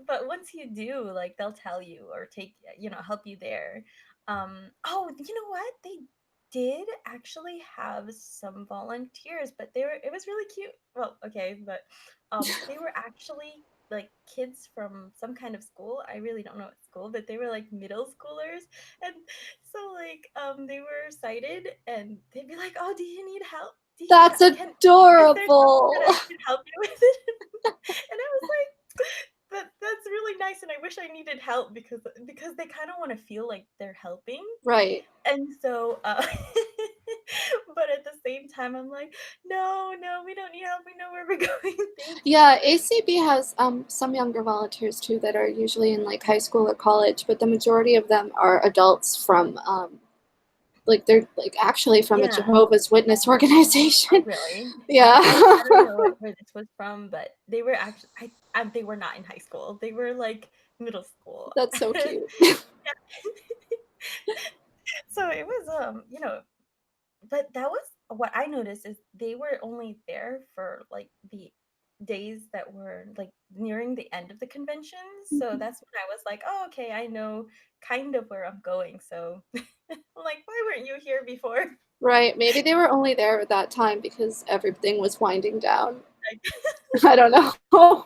[SPEAKER 1] But once you do, like, they'll tell you or help you there. Oh, you know what? They did actually have some volunteers, but it was really cute. Well, okay, but they were actually like kids from some kind of school. I really don't know what school, but they were like middle schoolers. And so like they were sighted, and they'd be like, "Oh, do you need help? Do you
[SPEAKER 2] That's
[SPEAKER 1] can Is there something that
[SPEAKER 2] adorable.
[SPEAKER 1] I can help you with?" And I was like, that's really nice, and I wish I needed help, because they kind of want to feel like they're helping.
[SPEAKER 2] Right.
[SPEAKER 1] And so but at the same time, I'm like, no, no, we don't need help, we know where we're going. Thank you.
[SPEAKER 2] Yeah, ACB has some younger volunteers too that are usually in like high school or college, but the majority of them are adults from like they're like actually from a
[SPEAKER 1] Yeah.
[SPEAKER 2] Jehovah's Witness
[SPEAKER 1] Oh,
[SPEAKER 2] organization.
[SPEAKER 1] really?
[SPEAKER 2] Yeah.
[SPEAKER 1] I don't know where this was from, but they were actually, they were not in high school, they were like middle school.
[SPEAKER 2] That's so cute.
[SPEAKER 1] Yeah. So it was but that was what I noticed, is they were only there for like the days that were like nearing the end of the convention. So that's when I was like, oh, okay, I know kind of where I'm going. So I'm like, why weren't you here before?
[SPEAKER 2] Right. Maybe they were only there at that time because everything was winding down.
[SPEAKER 1] Like,
[SPEAKER 2] I don't know.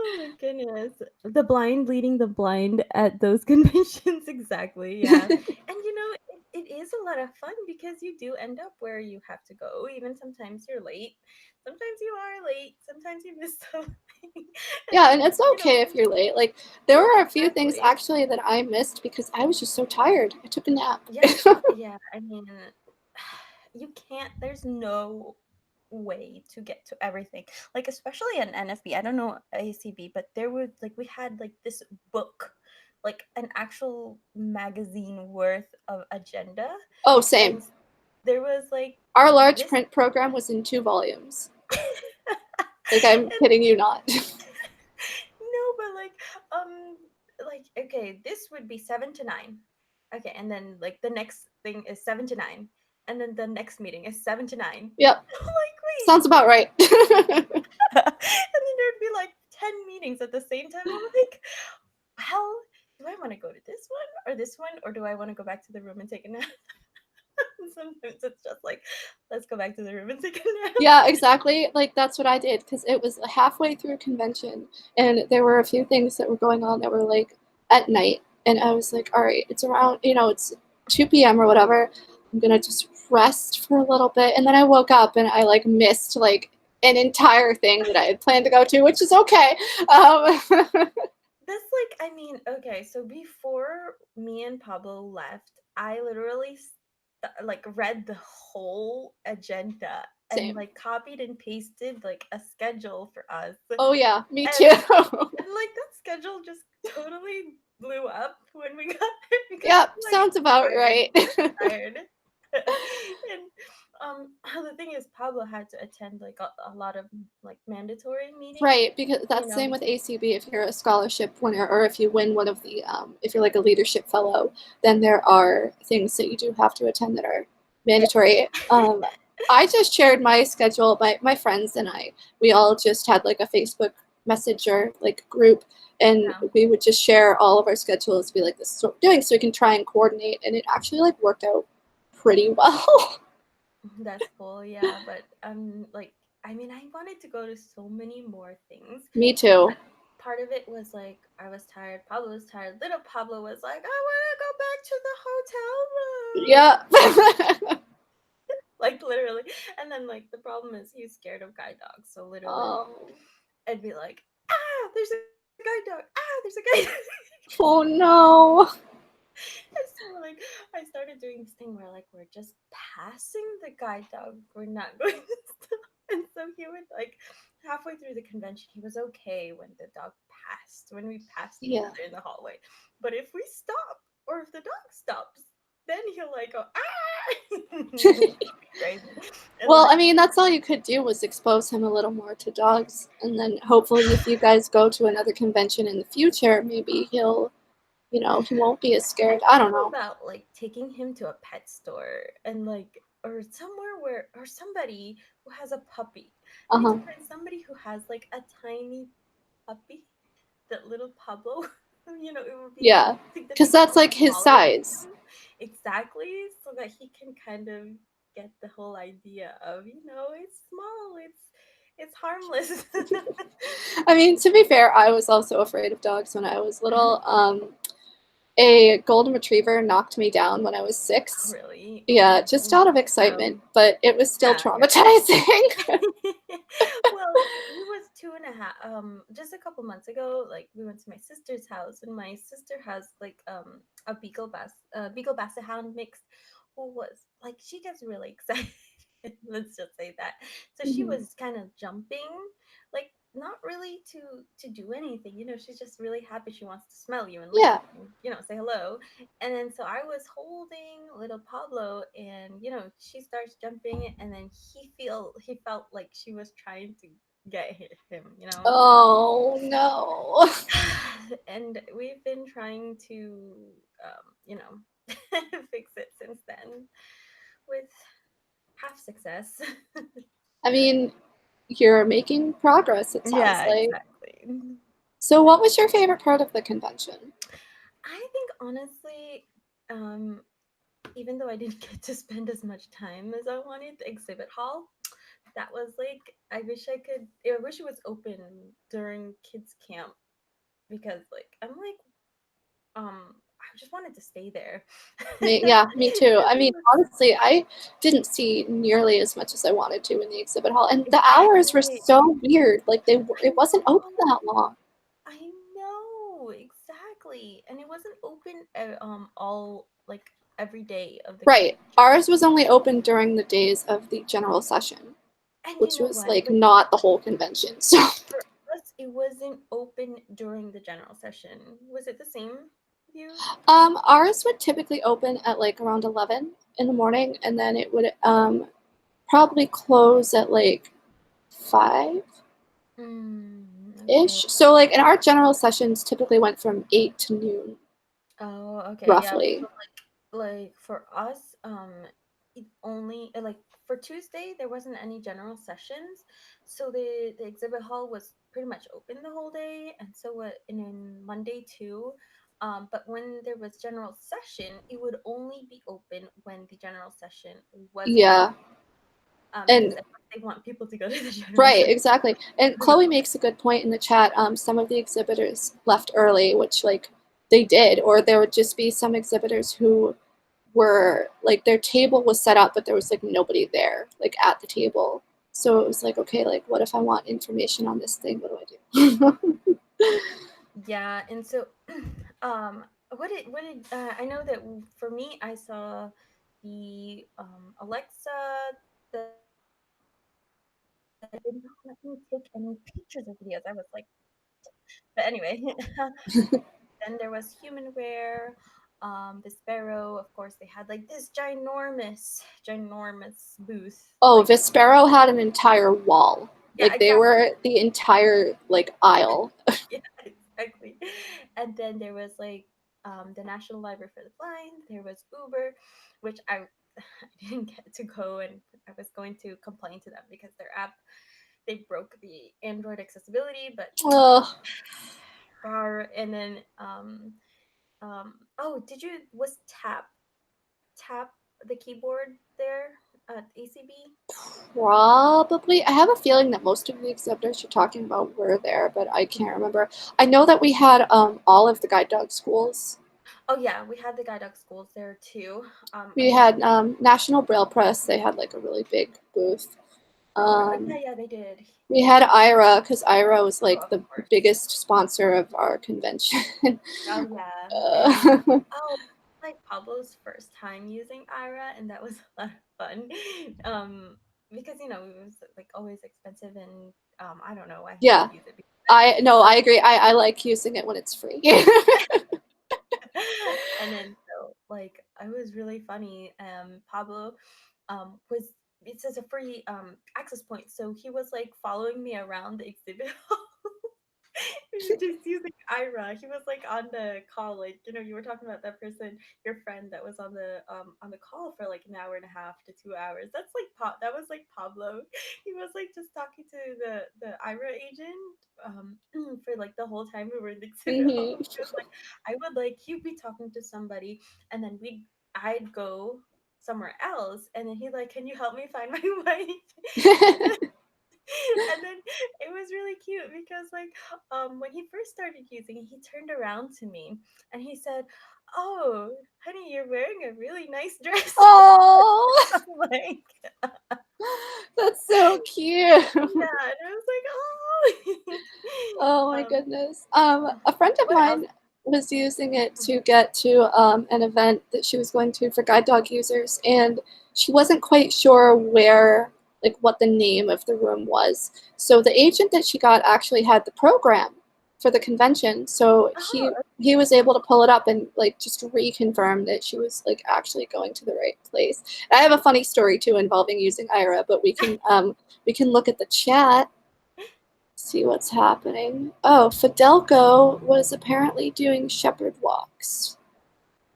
[SPEAKER 1] Oh my goodness. The blind leading the blind at those conventions, exactly, yeah. And it is a lot of fun because you do end up where you have to go. Even sometimes you're late. Sometimes you are late. Sometimes you miss something. And
[SPEAKER 2] Yeah, and
[SPEAKER 1] then,
[SPEAKER 2] it's okay if you're late. Like, there
[SPEAKER 1] yeah,
[SPEAKER 2] were a few things
[SPEAKER 1] exactly.
[SPEAKER 2] actually that I missed because I was just so tired. I took a nap.
[SPEAKER 1] Yeah, I mean, you can't, there's no way to get to everything. Like, especially in NFB, I don't know ACB, but there was like, we had like this book, like an actual magazine worth of agenda.
[SPEAKER 2] Oh, same.
[SPEAKER 1] And there was like
[SPEAKER 2] Our large
[SPEAKER 1] this.
[SPEAKER 2] print program was in 2 volumes. Like, I'm
[SPEAKER 1] And
[SPEAKER 2] kidding you not.
[SPEAKER 1] no, but like okay, this would be 7 to 9. Okay, and then like the next thing is 7 to 9, and then the next meeting is 7 to 9.
[SPEAKER 2] Yep,
[SPEAKER 1] Like wait,
[SPEAKER 2] sounds about right.
[SPEAKER 1] and then there'd be like 10 meetings at the same time. I'm like, well, do I want to go to this one or this one, or do I want to go back to the room and take a nap? Sometimes it's just like, let's go back to the room and take a nap.
[SPEAKER 2] Yeah, exactly. Like, that's what I did because it was halfway through convention, and there were a few things that were going on that were like at night, and I was like, all right, it's around, it's 2 p.m. or whatever. I'm gonna just rest for a little bit, and then I woke up and I like missed like an entire thing that I had planned to go to, which is okay. Um,
[SPEAKER 1] That's like, I mean, okay, so before me and Pablo left, I literally like read the whole agenda and
[SPEAKER 2] Same.
[SPEAKER 1] like copied and pasted like a schedule for us.
[SPEAKER 2] Oh yeah, me too.
[SPEAKER 1] And like that schedule just totally blew up when we got there because
[SPEAKER 2] Yep,
[SPEAKER 1] like
[SPEAKER 2] sounds about
[SPEAKER 1] tired.
[SPEAKER 2] right.
[SPEAKER 1] We were tired. And the thing is Pablo had to attend like a lot of like mandatory meetings,
[SPEAKER 2] Right, because that's same with
[SPEAKER 1] because
[SPEAKER 2] ACB. If you're a scholarship winner, or if you win one of the, if you're like a leadership fellow, then there are things that you do have to attend that are mandatory. I just shared my schedule. My friends and I, we all just had like a Facebook Messenger like group, and
[SPEAKER 1] yeah.
[SPEAKER 2] we would just share all of our schedules. Be like, this is what we're doing, so we can try and coordinate. And it actually like worked out pretty well.
[SPEAKER 1] That's cool, yeah. But like, I mean, I wanted to go to so many more things.
[SPEAKER 2] Me too.
[SPEAKER 1] But part of it was like I was tired. Pablo was tired. Little Pablo was like, I want to go back to the hotel room.
[SPEAKER 2] Yeah.
[SPEAKER 1] Like literally. And then like the problem is he's scared of guide dogs. So literally,
[SPEAKER 2] Oh.
[SPEAKER 1] I'd be like, there's a guide dog. There's a guide dog.
[SPEAKER 2] Oh no.
[SPEAKER 1] And so like I started doing this thing where like we're just passing the guide dog. We're not going to stop. And so he would like halfway through the convention, he was okay when the dog passed, when we passed each
[SPEAKER 2] Yeah.
[SPEAKER 1] other in the hallway. But if we stop or if the dog stops, then he'll like go crazy. And
[SPEAKER 2] Well,
[SPEAKER 1] like
[SPEAKER 2] I mean, that's all you could do was expose him a little more to dogs. And then hopefully, if you guys go to another convention in the future, maybe he'll, he won't be as
[SPEAKER 1] I
[SPEAKER 2] scared. I don't
[SPEAKER 1] thought
[SPEAKER 2] know.
[SPEAKER 1] about like taking him to a pet store and like or somewhere where or somebody who has a puppy. I
[SPEAKER 2] Uh
[SPEAKER 1] need to
[SPEAKER 2] huh.
[SPEAKER 1] find somebody who has like a tiny puppy, that little Pablo. It would be
[SPEAKER 2] Yeah.
[SPEAKER 1] like the
[SPEAKER 2] Because
[SPEAKER 1] thing
[SPEAKER 2] that's
[SPEAKER 1] would
[SPEAKER 2] like
[SPEAKER 1] be
[SPEAKER 2] his
[SPEAKER 1] smaller for
[SPEAKER 2] size.
[SPEAKER 1] him. Exactly, so that he can kind of get the whole idea of, it's small, it's harmless.
[SPEAKER 2] I mean, to be fair, I was also afraid of dogs when I was little. A golden retriever knocked me down when I was 6.
[SPEAKER 1] Really?
[SPEAKER 2] Yeah, just out of excitement, but it was still
[SPEAKER 1] Yeah.
[SPEAKER 2] traumatizing.
[SPEAKER 1] Well, he was 2.5. Just a couple months ago, like we went to my sister's house, and my sister has like a beagle basset hound mix, who was like she gets really excited. Let's just say that. So she
[SPEAKER 2] Mhm.
[SPEAKER 1] was kind of jumping, like not really to do anything. She's just really happy. She wants to smell you and lick
[SPEAKER 2] Yeah.
[SPEAKER 1] you, and, say hello. And then so I was holding little Pablo, and she starts jumping, and then he felt like she was trying to get him.
[SPEAKER 2] Oh no.
[SPEAKER 1] And we've been trying to fix it since then with half success.
[SPEAKER 2] I mean, you're making progress, it sounds
[SPEAKER 1] Yeah,
[SPEAKER 2] like.
[SPEAKER 1] exactly.
[SPEAKER 2] So, what was your favorite part of the convention?
[SPEAKER 1] I think honestly, um, even though I didn't get to spend as much time as I wanted, the exhibit hall, that was like, I wish it was open during kids camp, because like I'm like, I just wanted to stay there.
[SPEAKER 2] Me too. I mean,
[SPEAKER 1] Because
[SPEAKER 2] honestly, I didn't see nearly as much as I wanted to in the exhibit hall, and the hours were
[SPEAKER 1] exactly.
[SPEAKER 2] so weird. Like
[SPEAKER 1] I
[SPEAKER 2] it wasn't open
[SPEAKER 1] know.
[SPEAKER 2] that long.
[SPEAKER 1] I know exactly, and it wasn't open all like every day of the
[SPEAKER 2] Right.
[SPEAKER 1] camp.
[SPEAKER 2] Ours was only open during the days of the general session,
[SPEAKER 1] And you
[SPEAKER 2] which
[SPEAKER 1] know
[SPEAKER 2] was
[SPEAKER 1] what?
[SPEAKER 2] like
[SPEAKER 1] Like
[SPEAKER 2] not the whole convention. So
[SPEAKER 1] for us, it wasn't open during the general session. Was it the same with you?
[SPEAKER 2] ours would typically open at like around 11 in the morning, and then it would probably close at like 5
[SPEAKER 1] Okay.
[SPEAKER 2] ish. So like in our general sessions typically went from 8 to noon
[SPEAKER 1] Oh, okay. Yeah.
[SPEAKER 2] roughly.
[SPEAKER 1] So like for us, it only like for Tuesday there wasn't any general sessions, so the exhibit hall was pretty much open the whole day, and so and then Monday too. But when there was general session, it would only be open when the general session wasn't on.
[SPEAKER 2] Yeah.
[SPEAKER 1] Because
[SPEAKER 2] And
[SPEAKER 1] of course they want people to go to the general
[SPEAKER 2] right,
[SPEAKER 1] session.
[SPEAKER 2] exactly. And Chloe makes a good point in the chat. Some of the exhibitors left early, which like they did, or there would just be some exhibitors who were like their table was set up, but there was like nobody there, like at the table. So it was like, okay, like what if I want information on this thing? What do I do?
[SPEAKER 1] Yeah, and so, what did I know that for me, I saw the Alexa, the that did not let me take any pictures or videos. I was like, but anyway, then there was humanware, the Sparrow. Of course, they had like this ginormous booth.
[SPEAKER 2] Oh,
[SPEAKER 1] Like,
[SPEAKER 2] Vispero had an entire wall.
[SPEAKER 1] yeah,
[SPEAKER 2] Like they
[SPEAKER 1] exactly.
[SPEAKER 2] were the entire like aisle.
[SPEAKER 1] Yeah, exactly. And then there was like the National Library for the Blind. There was Uber, which I didn't get to go, and I was going to complain to them because their app, they broke the Android accessibility, but
[SPEAKER 2] Ugh.
[SPEAKER 1] and then oh, was tap the keyboard there at ACB?
[SPEAKER 2] Probably. I have a feeling that most of the exhibitors you're talking about were there, but I can't remember. I know that we had all of the guide dog schools.
[SPEAKER 1] Oh yeah, we had the guide dog schools there too. I
[SPEAKER 2] We
[SPEAKER 1] know.
[SPEAKER 2] had National Braille Press. They had like a really big booth.
[SPEAKER 1] Oh, yeah,
[SPEAKER 2] Um,
[SPEAKER 1] yeah, they did.
[SPEAKER 2] we had IRA because IRA was
[SPEAKER 1] Oh,
[SPEAKER 2] like
[SPEAKER 1] of
[SPEAKER 2] the
[SPEAKER 1] course.
[SPEAKER 2] biggest sponsor of our convention.
[SPEAKER 1] Oh yeah, and
[SPEAKER 2] uh,
[SPEAKER 1] oh, like Pablo's first time using Ira, and that was a lot of fun. Because it was like always expensive, and I don't know why he
[SPEAKER 2] yeah,
[SPEAKER 1] would use it.
[SPEAKER 2] I no, I agree. I like using it when it's free.
[SPEAKER 1] And then so like I was really funny. Pablo was it says a free access point, so he was like following me around the exhibit hall. Just using Ira. He was like on the call, like you were talking about that person, your friend that was on the call for like an hour and a half to 2 hours. That's like that was like Pablo. He was like just talking to the Ira agent for like the whole time we were in the exhibit hall.
[SPEAKER 2] hmm
[SPEAKER 1] It was like I would like he'd be talking to somebody, and then I'd go somewhere else, and then he like, can you help me find my wife? And then and then it was really cute because like when he first started using it, he turned around to me and he said, oh honey, you're wearing a really nice dress.
[SPEAKER 2] Oh,
[SPEAKER 1] I'm like,
[SPEAKER 2] that's so cute.
[SPEAKER 1] yeah, and I was like, oh.
[SPEAKER 2] Oh my
[SPEAKER 1] um
[SPEAKER 2] goodness. A friend of
[SPEAKER 1] what else?
[SPEAKER 2] mine was using it to get to an event that she was going to for guide dog users, and she wasn't quite sure where, like, what the name of the room was. So the agent that she got actually had the program for the convention, so
[SPEAKER 1] Oh,
[SPEAKER 2] he was able to pull it up and like just reconfirm that she was like actually going to the right place. And I have a funny story too involving using Ira, but we can look at the chat. See what's happening. Oh, Fidelco was apparently doing shepherd walks.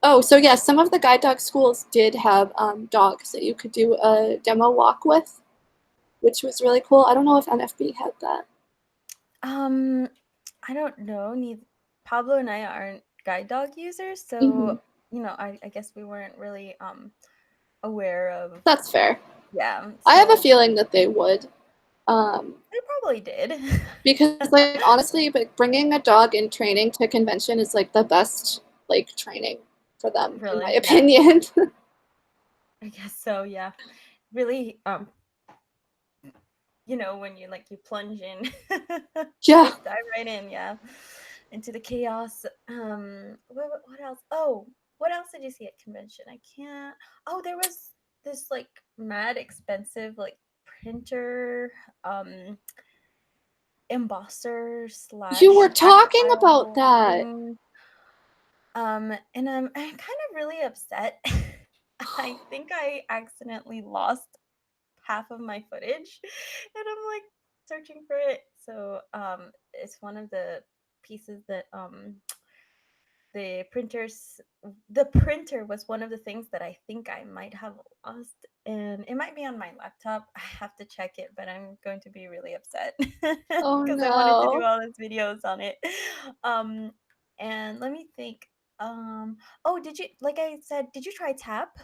[SPEAKER 2] Oh, so yeah, some of the guide dog schools did have dogs that you could do a demo walk with, which was really cool. I don't know if NFB had that.
[SPEAKER 1] um I don't know. Pablo and I aren't guide dog users,
[SPEAKER 2] hmm
[SPEAKER 1] so I guess we weren't really aware of.
[SPEAKER 2] That's fair.
[SPEAKER 1] Yeah,
[SPEAKER 2] I have a
[SPEAKER 1] so
[SPEAKER 2] feeling that they would.
[SPEAKER 1] they probably did.
[SPEAKER 2] Because, like, honestly, but bringing a dog in training to convention is, like, the best, like, training for them, in my
[SPEAKER 1] Really, yeah.
[SPEAKER 2] opinion.
[SPEAKER 1] I guess so, yeah. Really, you know, when you plunge in,
[SPEAKER 2] Yeah.
[SPEAKER 1] just dive right in, yeah, into the chaos. What else? Oh, what else did you see at convention? I can't. Oh, there was this like mad expensive like printer, embosser
[SPEAKER 2] You
[SPEAKER 1] slash
[SPEAKER 2] were talking about
[SPEAKER 1] tactile
[SPEAKER 2] that.
[SPEAKER 1] thing. And I'm kind of really upset. I think I accidentally lost half of my footage, and I'm like searching for it. So it's one of the pieces that the printers the printer was one of the things that I think I might have lost, and it might be on my laptop. I have to check it, but I'm going to be really upset
[SPEAKER 2] Oh,
[SPEAKER 1] because I wanted to do
[SPEAKER 2] no.
[SPEAKER 1] all these videos on it. um and let me think. Oh, did you, like I said, did you try tap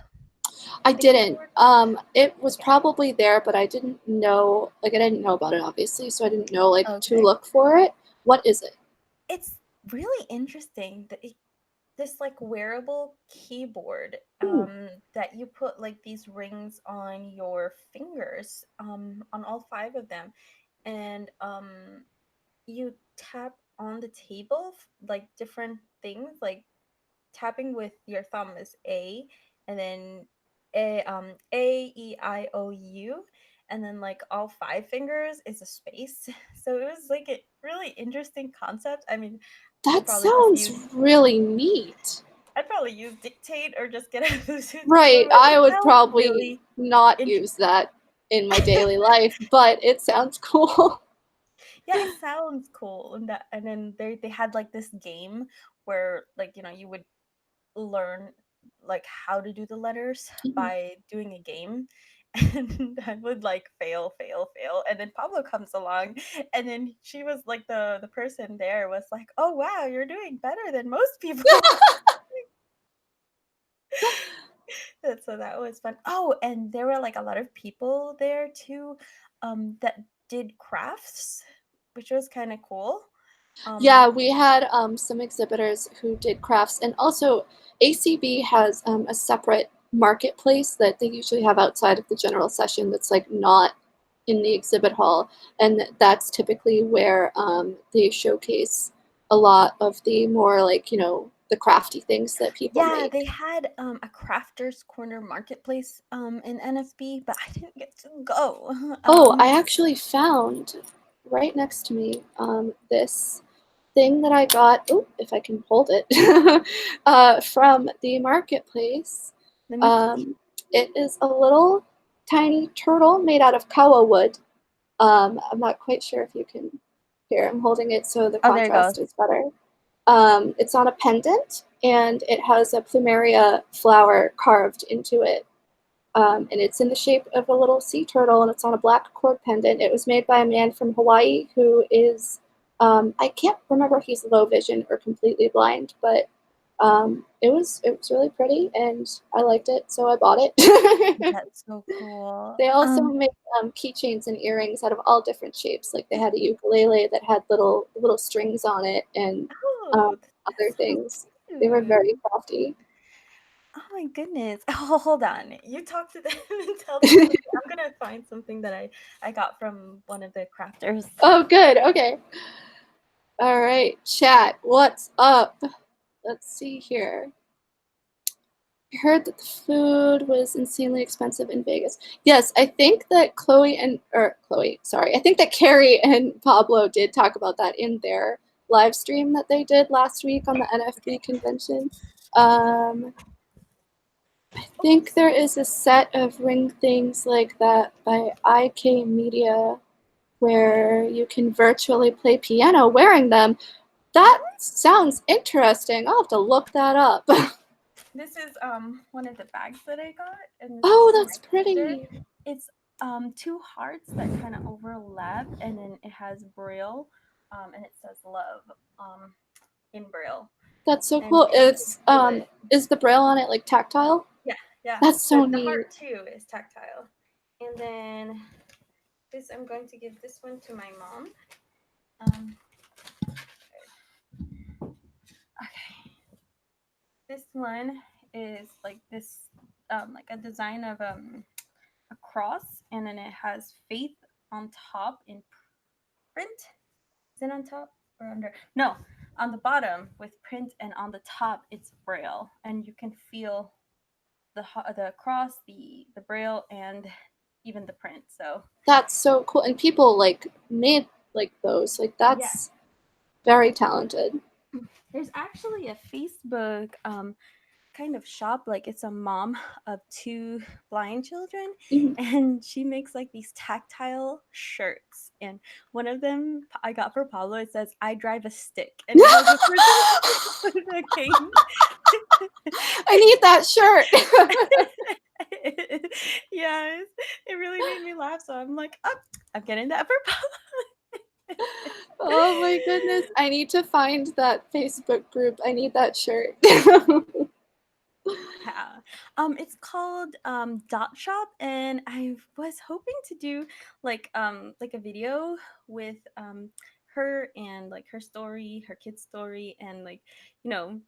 [SPEAKER 2] I
[SPEAKER 1] the
[SPEAKER 2] didn't.
[SPEAKER 1] keyboard?
[SPEAKER 2] It was
[SPEAKER 1] Okay.
[SPEAKER 2] probably there, but I didn't know, like, I didn't know about it, obviously, so I didn't know, like, to
[SPEAKER 1] Okay.
[SPEAKER 2] look for it. What is it?
[SPEAKER 1] It's really interesting that this like wearable keyboard,
[SPEAKER 2] Hmm.
[SPEAKER 1] that you put like these rings on your fingers, on all five of them, and you tap on the table, like different things, like tapping with your thumb is A, and then A E I O U, and then like all five fingers is a space. So it was like a really interesting concept. I mean, I'd
[SPEAKER 2] That
[SPEAKER 1] probably just
[SPEAKER 2] sounds
[SPEAKER 1] use
[SPEAKER 2] really neat.
[SPEAKER 1] I'd probably use dictate or just get a Bluetooth keyboard,
[SPEAKER 2] Right,
[SPEAKER 1] but
[SPEAKER 2] I
[SPEAKER 1] it
[SPEAKER 2] would
[SPEAKER 1] sounds
[SPEAKER 2] probably
[SPEAKER 1] really
[SPEAKER 2] not
[SPEAKER 1] interesting.
[SPEAKER 2] use that in my daily life, but it sounds cool.
[SPEAKER 1] Yeah, it sounds cool. And then they had like this game where, like, you know, you would learn like how to do the letters
[SPEAKER 2] Mhm.
[SPEAKER 1] by doing a game. And I would like fail, fail, fail. And then Pablo comes along, and then she was like the person there was like, "Oh wow, you're doing better than most people." So that was fun. Oh, and there were like a lot of people there too, that did crafts, which was kind of cool.
[SPEAKER 2] Yeah,
[SPEAKER 1] Um,
[SPEAKER 2] we had some exhibitors who did crafts, and also ACB has a separate marketplace that they usually have outside of the general session that's like not in the exhibit hall, and that's typically where they showcase a lot of the more, like, you know, the crafty things that people
[SPEAKER 1] yeah,
[SPEAKER 2] make.
[SPEAKER 1] they had a crafters corner marketplace in NFB, but I didn't get to go.
[SPEAKER 2] Oh, I actually found right next to me this thing that I got. Oh, if I can hold it, from the marketplace.
[SPEAKER 1] Let me see.
[SPEAKER 2] Um, it is a little tiny turtle made out of kawa wood. I'm not quite sure if you can hear. I'm holding it so the
[SPEAKER 1] Oh, there it
[SPEAKER 2] contrast
[SPEAKER 1] goes.
[SPEAKER 2] is better. It's on a pendant, and it has a plumeria flower carved into it. And it's in the shape of a little sea turtle, and it's on a black cord pendant. It was made by a man from Hawaii who is, I can't remember if he's low vision or completely blind, but it was really pretty, and I liked it, so I bought it.
[SPEAKER 1] That's so cool.
[SPEAKER 2] They also make keychains and earrings out of all different shapes. Like they had a ukulele that had little strings on it, and
[SPEAKER 1] Oh,
[SPEAKER 2] other
[SPEAKER 1] that sounds
[SPEAKER 2] things. They were
[SPEAKER 1] cute.
[SPEAKER 2] very crafty.
[SPEAKER 1] Oh my goodness. Oh, hold on. You talk to them and tell them something. I'm gonna find something that I got from one of the crafters.
[SPEAKER 2] Oh, good. Okay. All right, chat. What's up? Let's see here. I heard that the food was insanely expensive in Vegas. Yes, I think that I think that Carrie and Pablo did talk about that in their live stream that they did last week on the NFB
[SPEAKER 1] Okay.
[SPEAKER 2] convention. Um, I think
[SPEAKER 1] Oops.
[SPEAKER 2] there is a set of ring things like that by IK Media where you can virtually play piano wearing them. That
[SPEAKER 1] What?
[SPEAKER 2] sounds interesting. I'll have to look that up.
[SPEAKER 1] This is one of the bags that I got, and this is
[SPEAKER 2] Oh,
[SPEAKER 1] for my
[SPEAKER 2] that's
[SPEAKER 1] sister.
[SPEAKER 2] pretty.
[SPEAKER 1] It's two hearts that kind of overlap, and then it has braille, and it says love in braille,
[SPEAKER 2] That's so
[SPEAKER 1] and
[SPEAKER 2] cool.
[SPEAKER 1] you can
[SPEAKER 2] It's
[SPEAKER 1] feel it.
[SPEAKER 2] is the braille on it like tactile?
[SPEAKER 1] Yeah, yeah.
[SPEAKER 2] That's so
[SPEAKER 1] The heart
[SPEAKER 2] neat.
[SPEAKER 1] too is tactile, And then this, I'm going to give this one to my mom. Okay. This one is like this, like a design of a cross, and then it has faith on top in print. Is it on top or under? No, on the bottom with print, and on the top it's braille, and you can feel the cross, the braille, and even the print. So
[SPEAKER 2] that's so cool. And people like made like those. Like that's very talented.
[SPEAKER 1] There's actually a Facebook kind of shop, like it's a mom of 2 blind children,
[SPEAKER 2] Mhm.
[SPEAKER 1] and she makes like these tactile shirts, and one of them I got for Pablo, it says I drive a stick, and it has a person with a cane.
[SPEAKER 2] I need that shirt.
[SPEAKER 1] Yes, it really made me laugh, so I'm like, oh, I'm getting that for Pablo.
[SPEAKER 2] Oh my goodness. I need to find that Facebook group. I need that shirt.
[SPEAKER 1] Yeah. It's called Dot Shop, and I was hoping to do like a video with her, and like her story, her kid's story, and like, you know,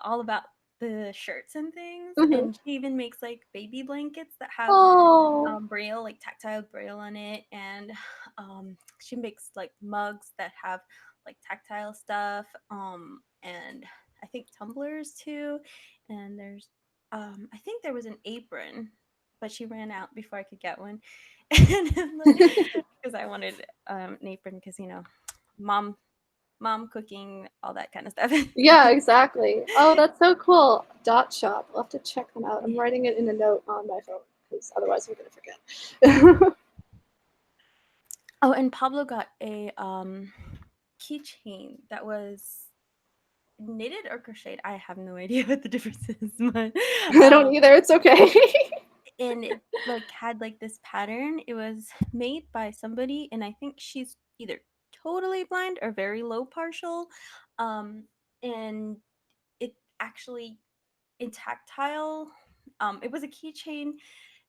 [SPEAKER 1] all about the shirts and things.
[SPEAKER 2] Mhm.
[SPEAKER 1] And she even makes like baby blankets that have
[SPEAKER 2] Oh,
[SPEAKER 1] braille, like tactile braille on it, and she makes like mugs that have like tactile stuff, and I think tumblers too, and there's I think there was an apron, but she ran out before I could get one, and because I wanted an apron, because mom mom cooking, all that kind of stuff.
[SPEAKER 2] yeah, exactly. Oh, that's so cool. Dot Shop. I'll have to check them out. I'm writing it in a note on my phone because otherwise I'm going to forget.
[SPEAKER 1] Oh, and Pablo got a keychain that was knitted or crocheted. I have no idea what the difference is, but
[SPEAKER 2] I don't either. It's okay.
[SPEAKER 1] and it like had like this pattern. It was made by somebody, and I think she's either totally blind or very low partial, and it actually in tactile. It was a keychain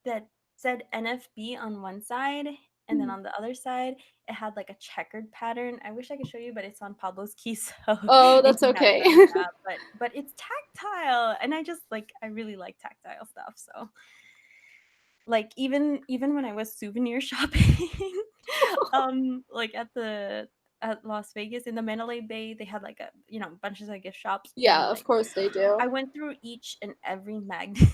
[SPEAKER 1] that said NFB on one side, and then on the other side it had like a checkered pattern. I wish I could show you, but it's on Pablo's key, so
[SPEAKER 2] Oh,
[SPEAKER 1] and
[SPEAKER 2] that's
[SPEAKER 1] he has
[SPEAKER 2] okay.
[SPEAKER 1] it on the app. But it's tactile, and I really like tactile stuff. So like even when I was souvenir shopping, like at Las Vegas in the Mandalay Bay, they had like a bunches of gift shops,
[SPEAKER 2] Yeah,
[SPEAKER 1] and
[SPEAKER 2] of
[SPEAKER 1] like
[SPEAKER 2] course they do.
[SPEAKER 1] I went through each and every magnet,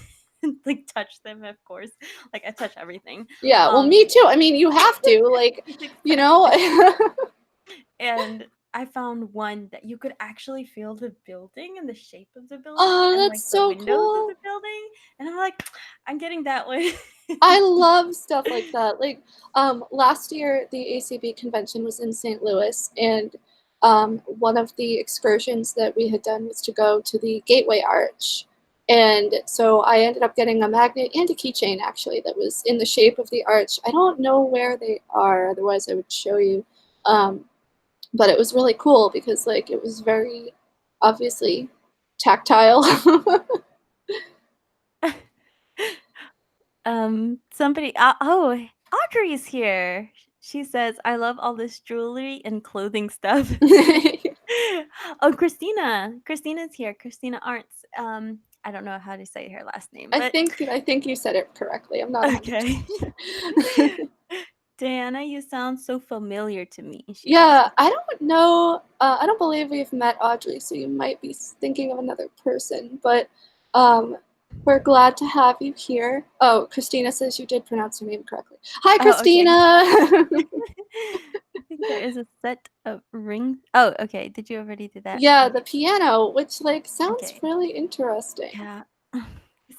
[SPEAKER 1] like touched them, of course. Like I touch everything.
[SPEAKER 2] Yeah, well,
[SPEAKER 1] Um
[SPEAKER 2] me too. I mean, you have to, like, you know?
[SPEAKER 1] exactly. And I found one that you could actually feel the building and the shape of the building
[SPEAKER 2] Oh,
[SPEAKER 1] and
[SPEAKER 2] that's
[SPEAKER 1] like the
[SPEAKER 2] so
[SPEAKER 1] windows of
[SPEAKER 2] cool.
[SPEAKER 1] the building. And I'm like, I'm getting that one.
[SPEAKER 2] I love stuff like that. Like, last year the ACB convention was in St. Louis, and one of the excursions that we had done was to go to the Gateway Arch. And so I ended up getting a magnet and a keychain actually that was in the shape of the arch. I don't know where they are, otherwise I would show you. But it was really cool because like it was very obviously tactile.
[SPEAKER 1] Somebody Audrey's here. She says, I love all this jewelry and clothing stuff. Oh, Christina's here. Christina Arntz. I don't know how to say her last name,
[SPEAKER 2] I
[SPEAKER 1] but
[SPEAKER 2] think you said it correctly. I'm not 100%
[SPEAKER 1] okay.
[SPEAKER 2] sure.
[SPEAKER 1] Diana, you sound so familiar to me, she
[SPEAKER 2] Yeah,
[SPEAKER 1] also.
[SPEAKER 2] I don't know. I don't believe we've met Audrey, so you might be thinking of another person. But we're glad to have you here. Oh, Christina says you did pronounce your name correctly. Hi,
[SPEAKER 1] Oh, okay.
[SPEAKER 2] Christina.
[SPEAKER 1] I think there is a set of rings. Oh, okay. Did you already do that?
[SPEAKER 2] Yeah, the
[SPEAKER 1] Okay.
[SPEAKER 2] piano, which like sounds
[SPEAKER 1] Okay.
[SPEAKER 2] really interesting.
[SPEAKER 1] Yeah.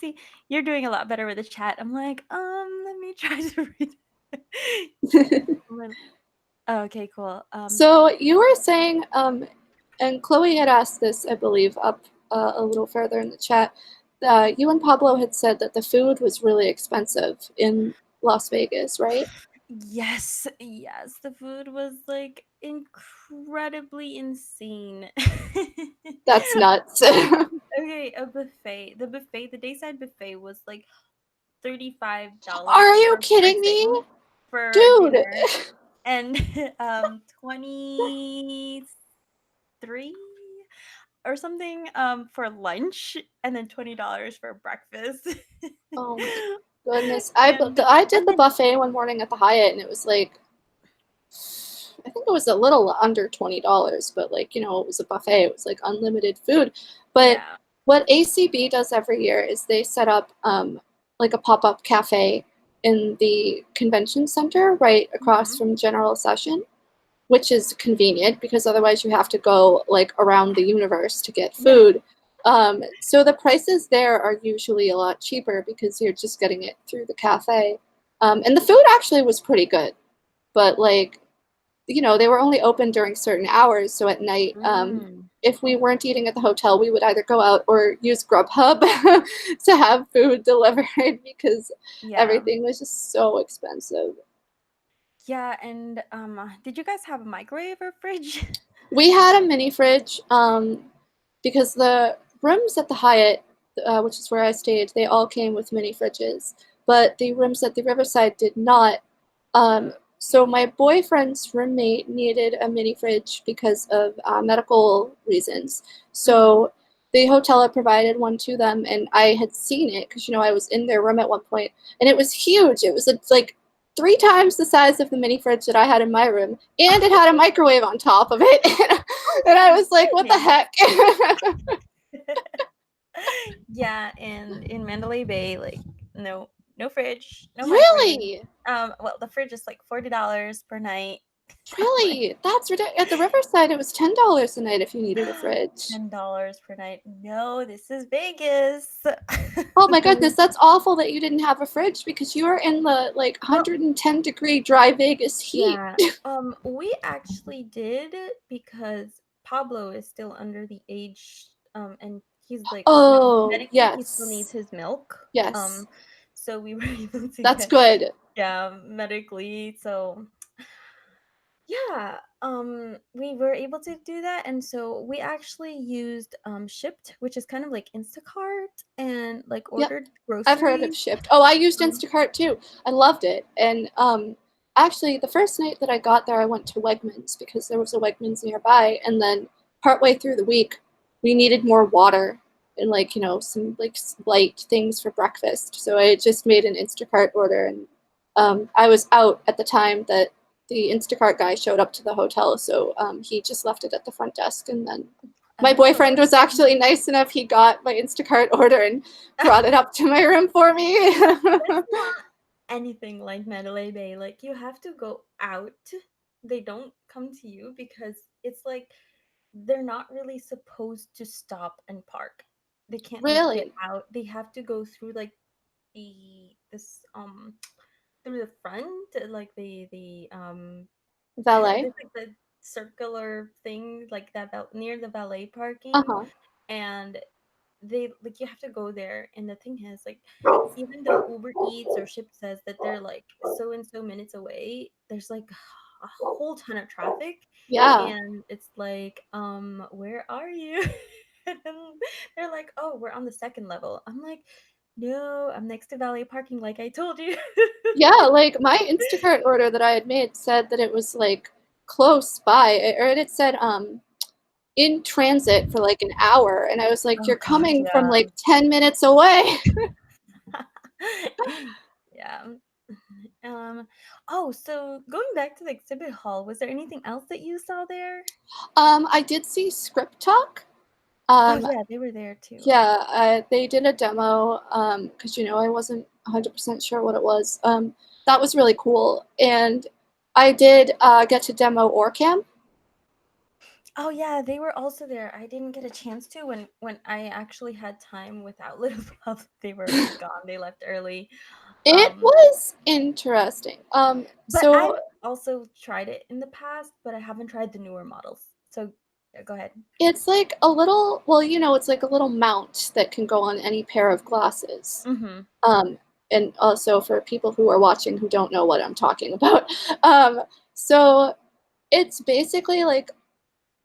[SPEAKER 1] See, you're doing a lot better with the chat. I'm like, let me try to read. Oh, okay, cool.
[SPEAKER 2] So you were saying, and Chloe had asked this, I believe, up a little further in the chat. You and Pablo had said that the food was really expensive in Las Vegas, right?
[SPEAKER 1] Yes, yes, the food was like incredibly insane.
[SPEAKER 2] That's nuts.
[SPEAKER 1] Okay, a buffet. The dayside buffet was like $35
[SPEAKER 2] Are you
[SPEAKER 1] for
[SPEAKER 2] kidding me?
[SPEAKER 1] person for
[SPEAKER 2] Dude.
[SPEAKER 1] dinner, and 23 or something for lunch, and then $20 for breakfast.
[SPEAKER 2] Oh my goodness. I
[SPEAKER 1] And
[SPEAKER 2] did the
[SPEAKER 1] then
[SPEAKER 2] buffet one morning at the Hyatt, and it was like, I think it was a little under $20, but like, it was a buffet. It was like unlimited food. But
[SPEAKER 1] yeah.
[SPEAKER 2] what ACB does every year is they set up like a pop-up cafe in the convention center right across
[SPEAKER 1] Mhm.
[SPEAKER 2] from General Session, which is convenient because otherwise you have to go like around the universe to get
[SPEAKER 1] Yeah.
[SPEAKER 2] food. So the prices there are usually a lot cheaper because you're just getting it through the cafe. And the food actually was pretty good, but like, they were only open during certain hours. So at night,
[SPEAKER 1] Mm.
[SPEAKER 2] if we weren't eating at the hotel, we would either go out or use Grubhub to have food delivered because
[SPEAKER 1] Yeah.
[SPEAKER 2] everything was just so expensive.
[SPEAKER 1] Yeah, and did you guys have a microwave or fridge?
[SPEAKER 2] We had a mini fridge because the rooms at the Hyatt, which is where I stayed, they all came with mini fridges, but the rooms at the Riverside did not. So my boyfriend's roommate needed a mini fridge because of medical reasons.
[SPEAKER 1] Mhm.
[SPEAKER 2] So the hotel had provided one to them, and I had seen it because I was in their room at one point, and it was huge. It was like 3 times the size of the mini fridge that I had in my room, and it had a microwave on top of it.
[SPEAKER 1] Oh
[SPEAKER 2] And I
[SPEAKER 1] my
[SPEAKER 2] was like, what the
[SPEAKER 1] goodness.
[SPEAKER 2] heck?
[SPEAKER 1] Yeah, and in Mandalay Bay, like no fridge, no microwave.
[SPEAKER 2] Really?
[SPEAKER 1] Well, the fridge is like $40 per night. I'm like,
[SPEAKER 2] Really? That's ridiculous. At the Riverside, it was $10 a night if you needed a fridge.
[SPEAKER 1] $10 per night. No, this is Vegas.
[SPEAKER 2] Oh my goodness, that's awful that you didn't have a fridge because you are in the like
[SPEAKER 1] Well,
[SPEAKER 2] 110-degree dry Vegas heat.
[SPEAKER 1] yeah. We actually did because Pablo is still under the age, and he's like,
[SPEAKER 2] Oh,
[SPEAKER 1] medically he still needs
[SPEAKER 2] yes.
[SPEAKER 1] his milk.
[SPEAKER 2] Yes.
[SPEAKER 1] So we were able to
[SPEAKER 2] That's
[SPEAKER 1] get,
[SPEAKER 2] good.
[SPEAKER 1] yeah, medically. So yeah, we were able to do that, and so we actually used Shipped, which is kind of like Instacart, and like
[SPEAKER 2] Yep.
[SPEAKER 1] ordered
[SPEAKER 2] I've heard of
[SPEAKER 1] groceries.
[SPEAKER 2] Shipped. Oh, I used
[SPEAKER 1] Um,
[SPEAKER 2] Instacart too. I loved it. And actually, the first night that I got there, I went to Wegmans because there was a Wegmans nearby. And then partway through the week, we needed more water and like some like light things for breakfast. So I just made an Instacart order, and I was out at the time that the Instacart guy showed up to the hotel. So he just left it at the front desk, and then my
[SPEAKER 1] oh,
[SPEAKER 2] boyfriend was actually nice enough. He got my Instacart order and brought it up to my room for me.
[SPEAKER 1] that's not anything like Mandalay Bay. Like you have to go out. They don't come to you because it's like they're not really supposed to stop and park. They can't like get
[SPEAKER 2] Really?
[SPEAKER 1] out. They have to go through like the this through the front, like the
[SPEAKER 2] Valet?
[SPEAKER 1] there's like the circular thing like that near the valet parking,
[SPEAKER 2] Uh-huh.
[SPEAKER 1] and they like you have to go there. And the thing is, like, even though Uber Eats or Ship says that they're like so and so minutes away, there's like a whole ton of traffic,
[SPEAKER 2] Yeah.
[SPEAKER 1] and it's like, where are you? And then they're like, oh, we're on the second level. I'm like, no, I'm next to valet parking, like I told you.
[SPEAKER 2] Yeah, like my Instacart order that I had made said that it was like close by, or it said in transit for like an hour, and I was like,
[SPEAKER 1] Oh
[SPEAKER 2] you're
[SPEAKER 1] gosh,
[SPEAKER 2] coming from
[SPEAKER 1] yeah.
[SPEAKER 2] like 10 minutes away.
[SPEAKER 1] Yeah. Oh, so going back to the exhibit hall, was there anything else that you saw there?
[SPEAKER 2] I did see Script Talk.
[SPEAKER 1] Oh
[SPEAKER 2] Um,
[SPEAKER 1] yeah, they were there too.
[SPEAKER 2] Yeah, they did a demo because I wasn't 100% sure what it was. That was really cool, and I did get to demo Orcam.
[SPEAKER 1] Oh yeah, they were also there. I didn't get a chance to when I actually had time without Little Puff. They were already gone. They left early.
[SPEAKER 2] It
[SPEAKER 1] Um,
[SPEAKER 2] was interesting.
[SPEAKER 1] but I've
[SPEAKER 2] So
[SPEAKER 1] also tried it in the past, but I haven't tried the newer models. So yeah, go ahead.
[SPEAKER 2] it's like a little, well, it's like a little mount that can go on any pair of glasses.
[SPEAKER 1] Mm-hmm.
[SPEAKER 2] Um, and also for people who are watching who don't know what I'm talking about. Um, so it's basically like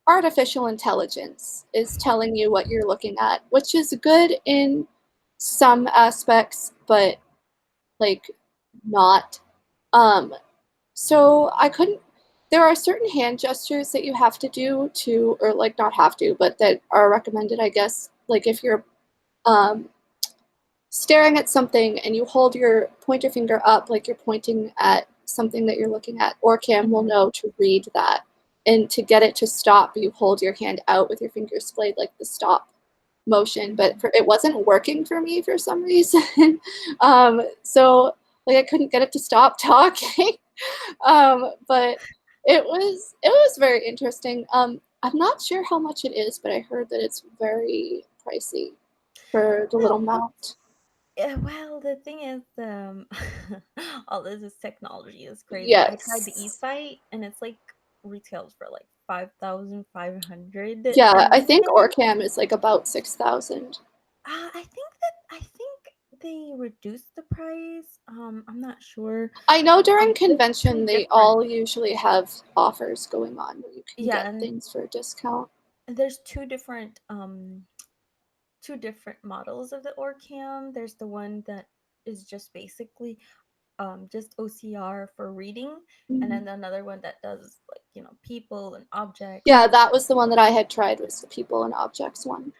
[SPEAKER 2] artificial intelligence is telling you what you're looking at, which is good in some aspects, but like not. So I couldn't. There are certain hand gestures that you have to do to, or like not have to, but that are recommended, I guess. Like if you're um, staring at something and you hold your pointer finger up like you're pointing at something that you're looking at, Orcam will know to read that. And to get it to stop, you hold your hand out with your fingers splayed like the stop motion, but it wasn't working for me for some reason. So like I couldn't get it to stop talking. But it was very interesting. I'm not sure how much it is, but I heard that it's very pricey for the little mount.
[SPEAKER 1] Yeah, well, the thing is, all this technology is crazy. I tried the
[SPEAKER 2] Yes.
[SPEAKER 1] e-site, and it's like retails for like 5,500,
[SPEAKER 2] Yeah,
[SPEAKER 1] and
[SPEAKER 2] I
[SPEAKER 1] I'm
[SPEAKER 2] think
[SPEAKER 1] thinking,
[SPEAKER 2] Orcam is like about 6,000.
[SPEAKER 1] I think they reduced the price. I'm not sure.
[SPEAKER 2] I know during
[SPEAKER 1] There's
[SPEAKER 2] convention
[SPEAKER 1] two
[SPEAKER 2] they
[SPEAKER 1] different,
[SPEAKER 2] all usually have offers going on where you can
[SPEAKER 1] yeah,
[SPEAKER 2] get things for a discount.
[SPEAKER 1] and there's two different models of the Orcam. There's the one that is just basically just OCR for reading, and
[SPEAKER 2] Mhm.
[SPEAKER 1] then another one that does like people and objects.
[SPEAKER 2] Yeah, that was the one that I had tried, was the people and objects one.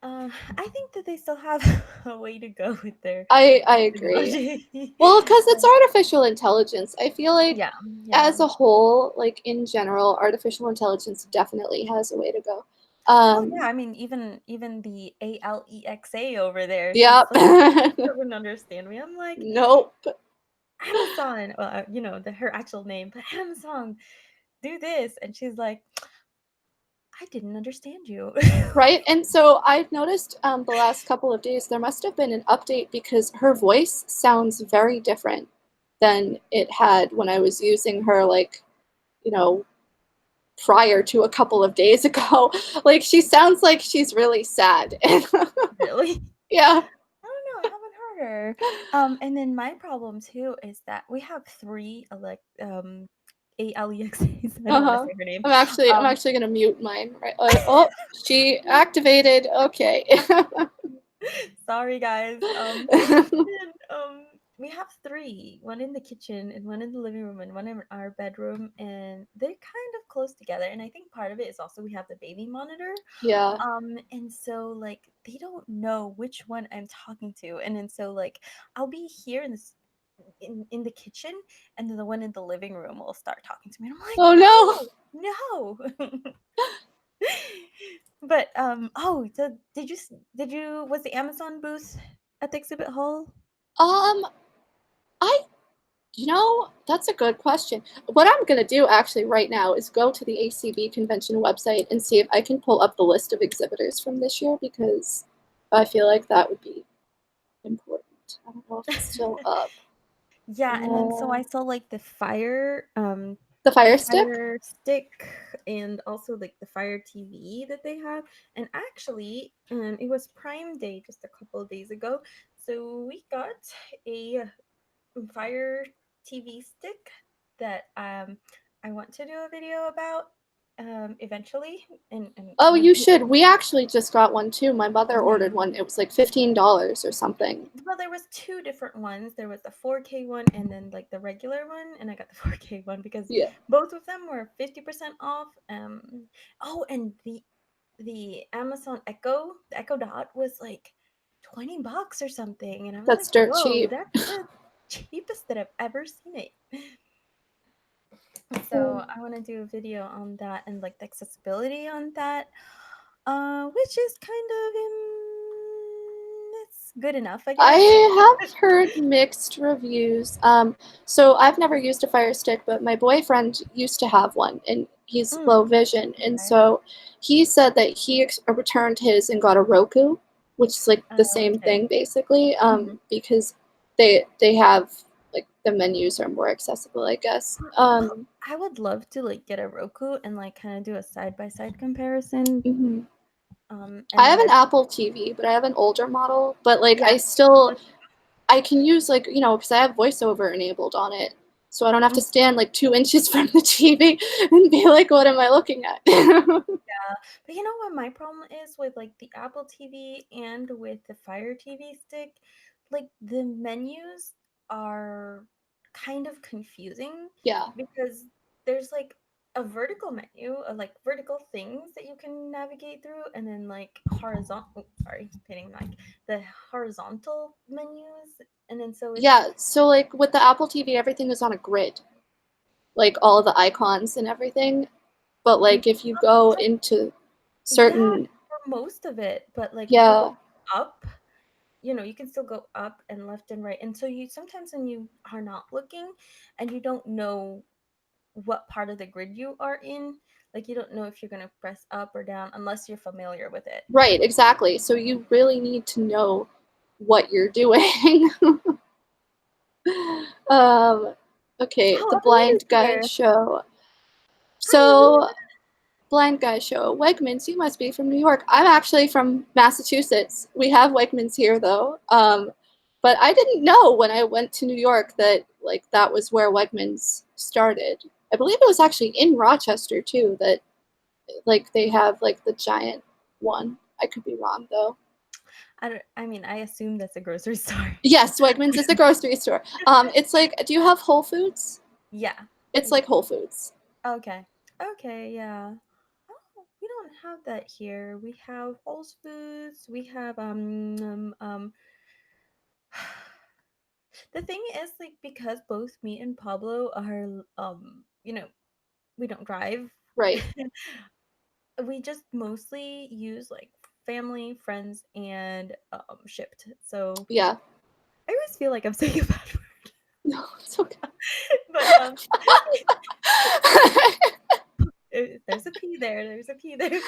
[SPEAKER 1] I think that they still have a way to go with their
[SPEAKER 2] I agree.
[SPEAKER 1] technology.
[SPEAKER 2] Well, because it's artificial intelligence. I feel like
[SPEAKER 1] Yeah, yeah.
[SPEAKER 2] as a whole, like in general, artificial intelligence definitely has a way to go.
[SPEAKER 1] Oh yeah, I mean even the Alexa over there, she's
[SPEAKER 2] Yep.
[SPEAKER 1] like doesn't understand me. I'm like,
[SPEAKER 2] Nope.
[SPEAKER 1] Amazon, well, her actual name, but Amazon, do this, and she's like, I didn't understand you.
[SPEAKER 2] Right? And so I've noticed the last couple of days there must have been an update because her voice sounds very different than it had when I was using her, like, you know, prior to a couple of days ago. Like, she sounds like she's really sad.
[SPEAKER 1] Really?
[SPEAKER 2] Yeah.
[SPEAKER 1] I don't know. I haven't heard her. And then my problem too is that we have three ALEXAs. I don't want to
[SPEAKER 2] Uh-huh.
[SPEAKER 1] say her name.
[SPEAKER 2] I'm
[SPEAKER 1] Um,
[SPEAKER 2] actually gonna mute mine, right? Oh, she activated. Okay.
[SPEAKER 1] sorry guys. And, we have three. One in the kitchen, and one in the living room, and one in our bedroom, and they're kind of close together. And I think part of it is also we have the baby monitor.
[SPEAKER 2] Yeah,
[SPEAKER 1] And so like they don't know which one I'm talking to, and then so like I'll be here in this in the kitchen, and then the one in the living room will start talking to me, and I'm like,
[SPEAKER 2] oh no.
[SPEAKER 1] no. But so did you was the Amazon booth at the exhibit hall?
[SPEAKER 2] Um, I that's a good question. What I'm gonna do actually right now is go to the ACB convention website and see if I can pull up the list of exhibitors from this year because I feel like that would be important. I don't know if it's still up.
[SPEAKER 1] Yeah, and then so
[SPEAKER 2] Uh,
[SPEAKER 1] I saw like
[SPEAKER 2] the
[SPEAKER 1] the
[SPEAKER 2] Fire Stick?
[SPEAKER 1] Fire Stick, and also like the Fire TV that they have. And actually, it was Prime Day just a couple of days ago, so we got a Fire TV stick that I want to do a video about eventually. And
[SPEAKER 2] Oh,
[SPEAKER 1] when
[SPEAKER 2] you should. We actually just got one too. My mother
[SPEAKER 1] yeah.
[SPEAKER 2] ordered one. It was like $15 or something.
[SPEAKER 1] Well, there was two different ones. There was the 4K one and then like the regular one, and I got the 4K one because
[SPEAKER 2] Yeah.
[SPEAKER 1] both of them were 50% off. Oh, and the Amazon Echo, the Echo Dot was like $20 or something, and I was
[SPEAKER 2] That's
[SPEAKER 1] like,
[SPEAKER 2] dirt
[SPEAKER 1] "Whoa,
[SPEAKER 2] cheap.
[SPEAKER 1] that's the cheapest that I've ever seen it." So
[SPEAKER 2] Um,
[SPEAKER 1] I want to do a video on that and like the accessibility on that, which is kind of it's good enough, I
[SPEAKER 2] I
[SPEAKER 1] guess.
[SPEAKER 2] have heard mixed reviews. So I've never used a Fire Stick, but my boyfriend used to have one, and he's low vision, and
[SPEAKER 1] Okay.
[SPEAKER 2] so he said that he returned his and got a Roku, which is like the same
[SPEAKER 1] Okay.
[SPEAKER 2] thing basically,
[SPEAKER 1] Mhm.
[SPEAKER 2] because they have like the menus are more accessible, I guess.
[SPEAKER 1] Well, I would love to like get a Roku and like kind of do a side by side comparison.
[SPEAKER 2] Mhm.
[SPEAKER 1] And
[SPEAKER 2] I
[SPEAKER 1] then
[SPEAKER 2] have an
[SPEAKER 1] there's
[SPEAKER 2] Apple TV, but I have an older model. But like,
[SPEAKER 1] yeah.
[SPEAKER 2] I can use like because I have voiceover enabled on it, so I don't have to
[SPEAKER 1] Mhm.
[SPEAKER 2] stand like 2 inches from the TV and be like, "What am I looking at?"
[SPEAKER 1] Yeah, but you know what my problem is with like the Apple TV and with the Fire TV stick? Like the menus are kind of confusing.
[SPEAKER 2] Yeah.
[SPEAKER 1] Because there's like a vertical menu of like vertical things that you can navigate through, and then like horizontal, painting like the horizontal menus, and then so it's
[SPEAKER 2] Yeah, so like with the Apple TV, everything is on a grid, like all of the icons and everything. But like if you go into
[SPEAKER 1] yeah,
[SPEAKER 2] certain,
[SPEAKER 1] for most of it, but like if you go
[SPEAKER 2] yeah,
[SPEAKER 1] up, you can still go up and left and right, and so you sometimes when you are not looking and you don't know what part of the grid you are in, like you don't know if you're going to press up or down unless you're familiar with it.
[SPEAKER 2] right, exactly. So you really need to know what you're doing. um, okay,
[SPEAKER 1] Oh,
[SPEAKER 2] the
[SPEAKER 1] Amanda's
[SPEAKER 2] blind guy
[SPEAKER 1] here.
[SPEAKER 2] show.
[SPEAKER 1] Hi,
[SPEAKER 2] So
[SPEAKER 1] Amanda.
[SPEAKER 2] blind guy show. Wegmans, you must be from New York. I'm actually from Massachusetts. We have Wegmans here though. But I didn't know when I went to New York that like that was where Wegmans started. I believe it was actually in Rochester too that like they have like the giant one. I could be wrong though.
[SPEAKER 1] I mean, I assume that's a grocery store.
[SPEAKER 2] Yes, Wegmans is a grocery store. It's like, do you have Whole Foods?
[SPEAKER 1] Yeah.
[SPEAKER 2] It's like Whole Foods.
[SPEAKER 1] Okay. Okay, yeah. Oh, we don't have that here. We have Whole Foods. We have the thing is like because both me and Pablo are we don't drive.
[SPEAKER 2] Right.
[SPEAKER 1] We just mostly use like family, friends, and shipped. So
[SPEAKER 2] Yeah.
[SPEAKER 1] I always feel like I'm saying a bad word,
[SPEAKER 2] No, it's okay.
[SPEAKER 1] but there's a P there. There's a P there.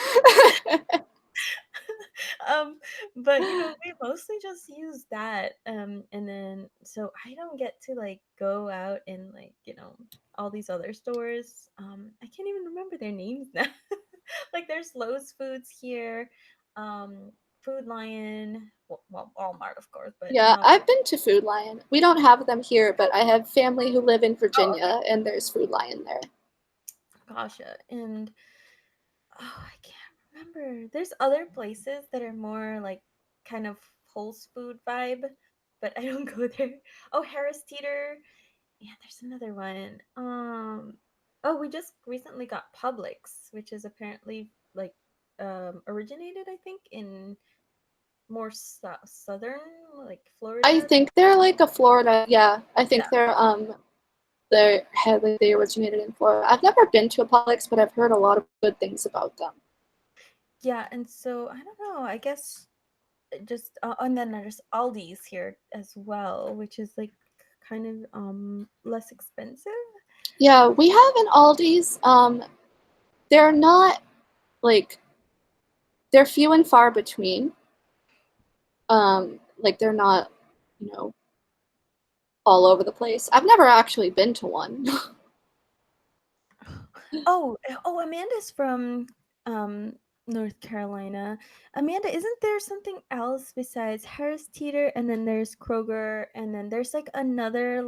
[SPEAKER 1] um, but we mostly just use that. And then so I don't get to like go out and like all these other stores. I can't even remember their names now. Like there's Lowe's Foods here, um, Food Lion, well Walmart of course, but
[SPEAKER 2] Yeah, I've been to Food Lion. We don't have them here, but I have family who live in
[SPEAKER 1] oh okay,
[SPEAKER 2] Virginia, and there's Food Lion there.
[SPEAKER 1] gotcha. And oh, I can't remember. There's other places that are more like kind of Pulse food vibe, but I don't go there. Oh, Harris Teeter. Yeah, there's another one. Oh, we just recently got Publix, which is apparently like originated, I think, in more southern, like
[SPEAKER 2] I
[SPEAKER 1] Florida.
[SPEAKER 2] think they're like a Florida. Yeah, I
[SPEAKER 1] Yeah.
[SPEAKER 2] think they're had like they originated in Florida. I've never been to a Publix, but I've heard a lot of good things about them.
[SPEAKER 1] Yeah, and so I don't know. I guess just and then there's Aldi's here as well, which is like kind of less expensive.
[SPEAKER 2] Yeah, we have an Aldi's. They're not like they're few and far between. Like they're not, you know, all over the place. I've never actually been to one.
[SPEAKER 1] Oh, Amanda's from um North Carolina. Amanda, isn't there something else besides Harris Teeter, and then there's Kroger, and then there's like another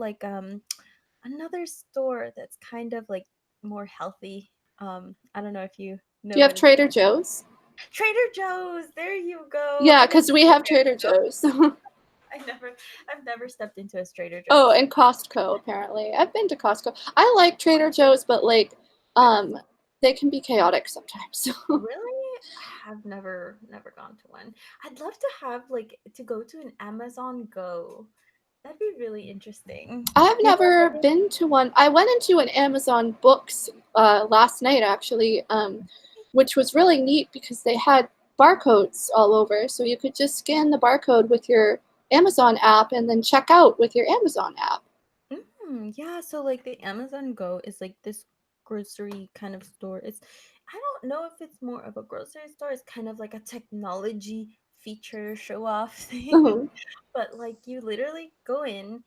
[SPEAKER 1] another store that's kind of like more healthy. I don't know if you
[SPEAKER 2] Do
[SPEAKER 1] know
[SPEAKER 2] you have
[SPEAKER 1] what it's
[SPEAKER 2] Trader Joe's?
[SPEAKER 1] Trader Joe's. There you go.
[SPEAKER 2] Yeah,
[SPEAKER 1] I never
[SPEAKER 2] because we have Trader Joe's.
[SPEAKER 1] I've never stepped into a Trader
[SPEAKER 2] Oh,
[SPEAKER 1] Joe's.
[SPEAKER 2] and Costco, apparently. I've been to Costco. I like Trader Joe's, but like, they can be chaotic sometimes.
[SPEAKER 1] Really? I have never gone to one. I'd love to have like to go to an Amazon Go. That'd be really interesting.
[SPEAKER 2] I've
[SPEAKER 1] You
[SPEAKER 2] never
[SPEAKER 1] know,
[SPEAKER 2] been to one. I went into an Amazon Books last night, actually, which was really neat because they had barcodes all over. So you could just scan the barcode with your Amazon app and then check out with your Amazon app.
[SPEAKER 1] yeah, so like the Amazon Go is like this grocery kind of store. I don't know if it's more of a grocery store. It's kind of like a technology feature show off thing.
[SPEAKER 2] Mhm.
[SPEAKER 1] But like you literally go in,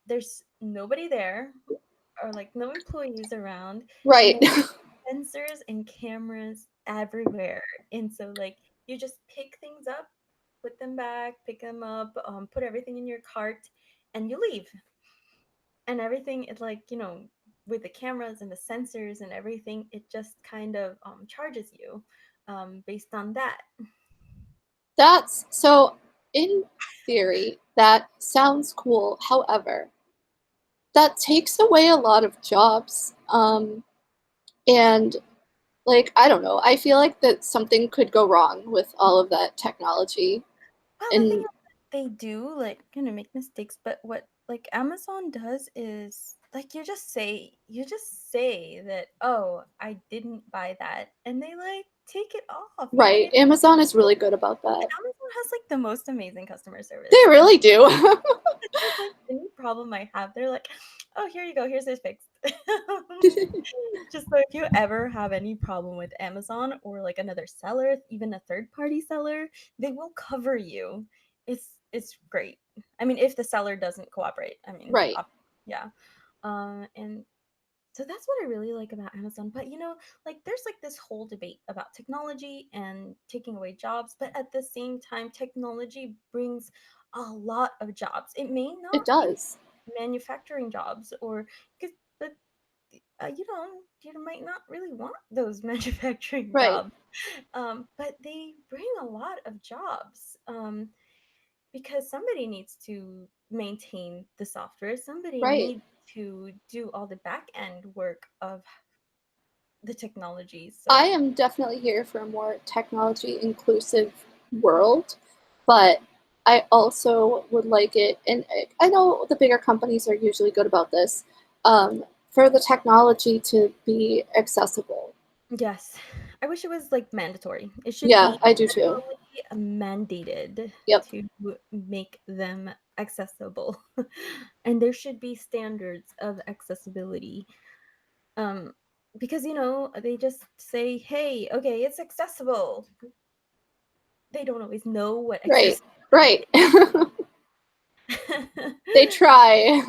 [SPEAKER 1] there's nobody there or like no employees around, and
[SPEAKER 2] Right.
[SPEAKER 1] then sensors and cameras everywhere. And so like you just pick things up, put them back, pick them up, put everything in your cart, and you leave. And everything is like, with the cameras and the sensors and everything, it just kind of charges you based on that.
[SPEAKER 2] That's so. in theory, that sounds cool. However, that takes away a lot of jobs. And like, I don't know, I feel like that something could go wrong with all of that technology.
[SPEAKER 1] Well, the thing
[SPEAKER 2] And
[SPEAKER 1] is, they do like kind of make mistakes, but what like Amazon does is like you just say that, oh, I didn't buy that, and they like take it off. Even
[SPEAKER 2] right,
[SPEAKER 1] if
[SPEAKER 2] Amazon is really good about that.
[SPEAKER 1] Amazon has like the most amazing customer service.
[SPEAKER 2] They really do.
[SPEAKER 1] Just like any problem I have, they're like, oh, here you go, here's this fixed. Just so if you ever have any problem with Amazon or like another seller, even a third party seller, they will cover you. It's great. I mean, if the seller doesn't cooperate, I mean,
[SPEAKER 2] Right,
[SPEAKER 1] yeah. And so that's what I really like about Amazon. But like there's like this whole debate about technology and taking away jobs, but at the same time, technology brings a lot of jobs. It may
[SPEAKER 2] it
[SPEAKER 1] not be
[SPEAKER 2] does.
[SPEAKER 1] manufacturing jobs or because but you might not really want those manufacturing
[SPEAKER 2] Right,
[SPEAKER 1] jobs, but they bring a lot of jobs, because somebody needs to maintain the software, somebody
[SPEAKER 2] right.
[SPEAKER 1] needs to do all the back end work of the technology.
[SPEAKER 2] I
[SPEAKER 1] So
[SPEAKER 2] am definitely here for a more technology inclusive world, but I also would like it, and I know the bigger companies are usually good about this, for the technology to be accessible.
[SPEAKER 1] yes, I wish it was like mandatory. It should
[SPEAKER 2] Yeah,
[SPEAKER 1] be
[SPEAKER 2] I do too.
[SPEAKER 1] literally mandated
[SPEAKER 2] Yep,
[SPEAKER 1] to make them accessible. And there should be standards of accessibility. Um, because they just say, "Hey, okay, it's accessible." They don't always know what
[SPEAKER 2] right,
[SPEAKER 1] accessibility
[SPEAKER 2] right.
[SPEAKER 1] is.
[SPEAKER 2] They try.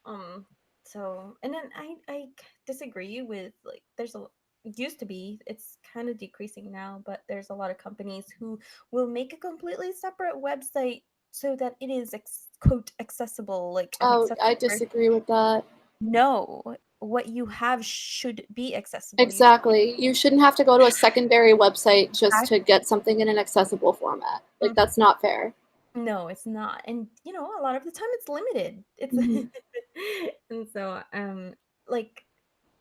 [SPEAKER 1] Um, so and then I disagree with like there's a it used to be, it's kind of decreasing now, but there's a lot of companies who will make a completely separate website so that it is quote accessible, like an
[SPEAKER 2] Oh,
[SPEAKER 1] accessible
[SPEAKER 2] I
[SPEAKER 1] version.
[SPEAKER 2] disagree with that.
[SPEAKER 1] No, what you have should be accessible. You
[SPEAKER 2] Exactly. You shouldn't have to go to a secondary website just
[SPEAKER 1] should
[SPEAKER 2] to get something in an accessible format. Like, that's not fair.
[SPEAKER 1] No, it's not. And a lot of the time it's limited. It's
[SPEAKER 2] Hmm.
[SPEAKER 1] and so like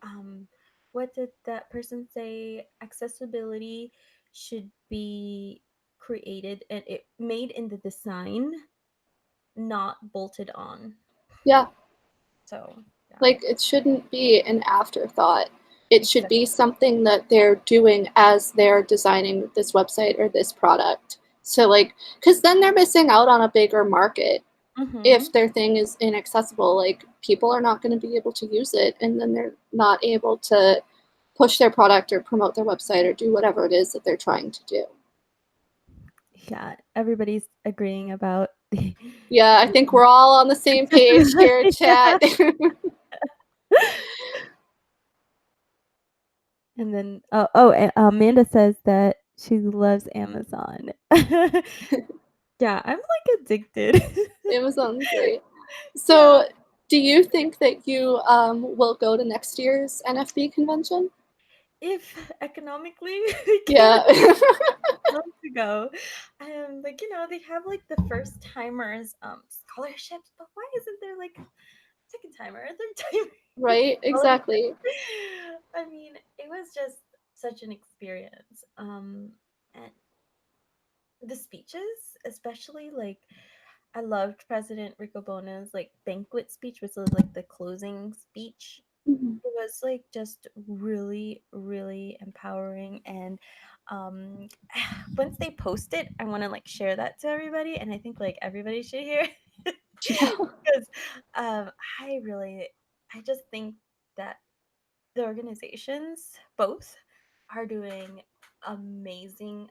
[SPEAKER 1] um what did that person say? Accessibility should be created and it made in the design, not bolted on.
[SPEAKER 2] Yeah,
[SPEAKER 1] So, yeah.
[SPEAKER 2] like it shouldn't be an afterthought. It should
[SPEAKER 1] Exactly.
[SPEAKER 2] be something that they're doing as they're designing this website or this product. So, like, because then they're missing out on a bigger market if
[SPEAKER 1] Mhm.
[SPEAKER 2] their thing is inaccessible. Like, people are not going to be able to use it, and then they're not able to push their product or promote their website or do whatever it is that they're trying to do.
[SPEAKER 1] Yeah, everybody's agreeing about the
[SPEAKER 2] Yeah, I think we're all on the same page here,
[SPEAKER 1] accessibility.
[SPEAKER 2] chat.
[SPEAKER 1] And then Amanda says that she loves Amazon. Yeah, I'm like addicted.
[SPEAKER 2] Amazon's great.
[SPEAKER 1] Yeah.
[SPEAKER 2] So, do you think that you will go to next year's NFB convention?
[SPEAKER 1] If economically we can
[SPEAKER 2] Yeah.
[SPEAKER 1] months ago. Like, they have like the first timers scholarships, but why isn't there like second timer, a third timer
[SPEAKER 2] Right,
[SPEAKER 1] scholarship?
[SPEAKER 2] exactly.
[SPEAKER 1] I mean, it was just such an experience. And the speeches, especially like I loved President Rico Bona's like banquet speech, which was like the closing speech.
[SPEAKER 2] Mhm.
[SPEAKER 1] It was like just really, really empowering. And um once they post it, I want to like share that to everybody, and I think like everybody should hear it.
[SPEAKER 2] Yeah,
[SPEAKER 1] Because um I just think that the organizations both are doing amazing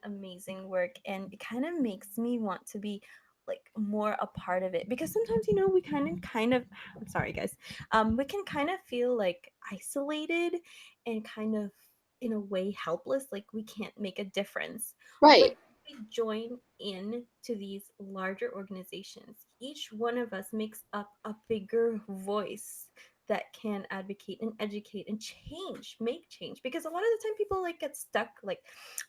[SPEAKER 1] work, and it kind of makes me want to be like more a part of it, because sometimes we kind of I'm sorry guys, we can kind of feel like isolated and kind of in a way helpless, like we can't make a difference. But
[SPEAKER 2] right.
[SPEAKER 1] if we join in to these larger organizations, each one of us makes up a bigger voice that can advocate and educate and make change. Because a lot of the time people like get stuck, like,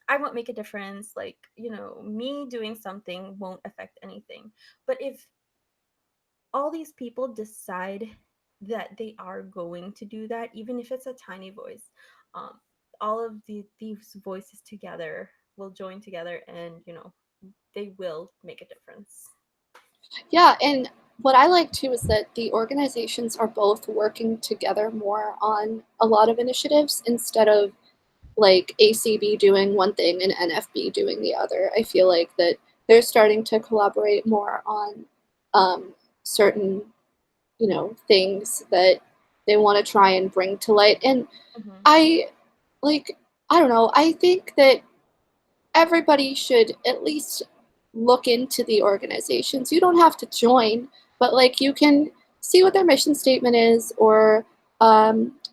[SPEAKER 1] I won't make a difference, like, me doing something won't affect anything. But if all these people decide that they are going to do that, even if it's a tiny voice, um, all of these voices together will join together, and they will make a difference.
[SPEAKER 2] Yeah, and what I like too is that the organizations are both working together more on a lot of initiatives instead of like ACB doing one thing and NFB doing the other. I feel like that they're starting to collaborate more on certain, things that they want to try and bring to light. And
[SPEAKER 1] Mm-hmm.
[SPEAKER 2] I like, I don't know, I think that everybody should at least look into the organizations. You don't have to join, but like you can see what their mission statement is, or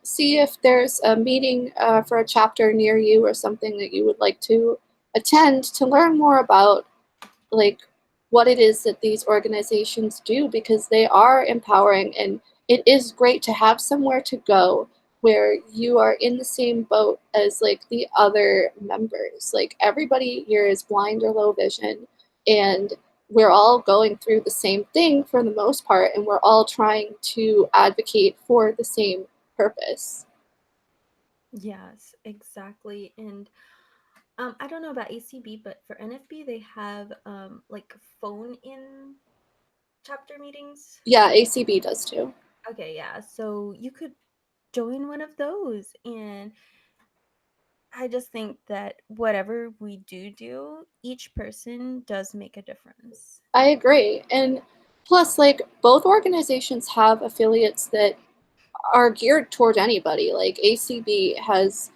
[SPEAKER 2] see if there's a meeting for a chapter near you or something that you would like to attend to learn more about like what it is that these organizations do, because they are empowering, and it is great to have somewhere to go where you are in the same boat as like the other members. Like everybody here is blind or low vision, and we're all going through the same thing for the most part, and we're all trying to advocate for the same purpose.
[SPEAKER 1] Yes, exactly. And I don't know about ACB, but for NFB they have like phone in chapter meetings.
[SPEAKER 2] Yeah, ACB does too.
[SPEAKER 1] Okay, yeah. So you could join one of those, and I just think that whatever we do, each person does make a difference.
[SPEAKER 2] I agree. And plus, like, both organizations have affiliates that are geared toward anybody. Like ACB has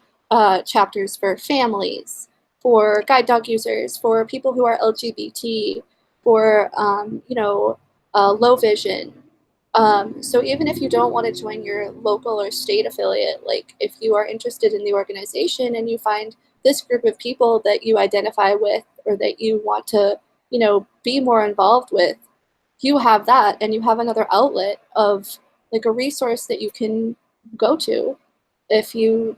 [SPEAKER 2] chapters for families, for guide dog users, for people who are LGBT, for low vision. So even if you don't want to join your local or state affiliate, like if you are interested in the organization and you find this group of people that you identify with or that you want to, be more involved with, you have that, and you have another outlet of like a resource that you can go to if you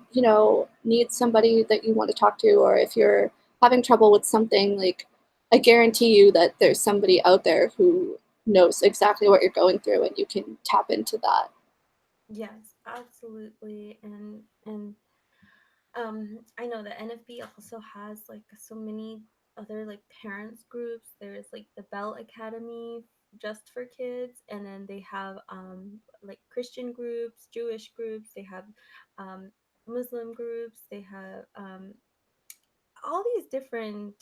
[SPEAKER 2] need somebody that you want to talk to, or if you're having trouble with something. Like I guarantee you that there's somebody out there who knows exactly what you're going through, and you can tap into that.
[SPEAKER 1] Yes, absolutely. And I know that NFB also has like so many other like parents groups. There's like the Bell Academy just for kids, and then they have like Christian groups, Jewish groups, they have um Muslim groups, they have all these different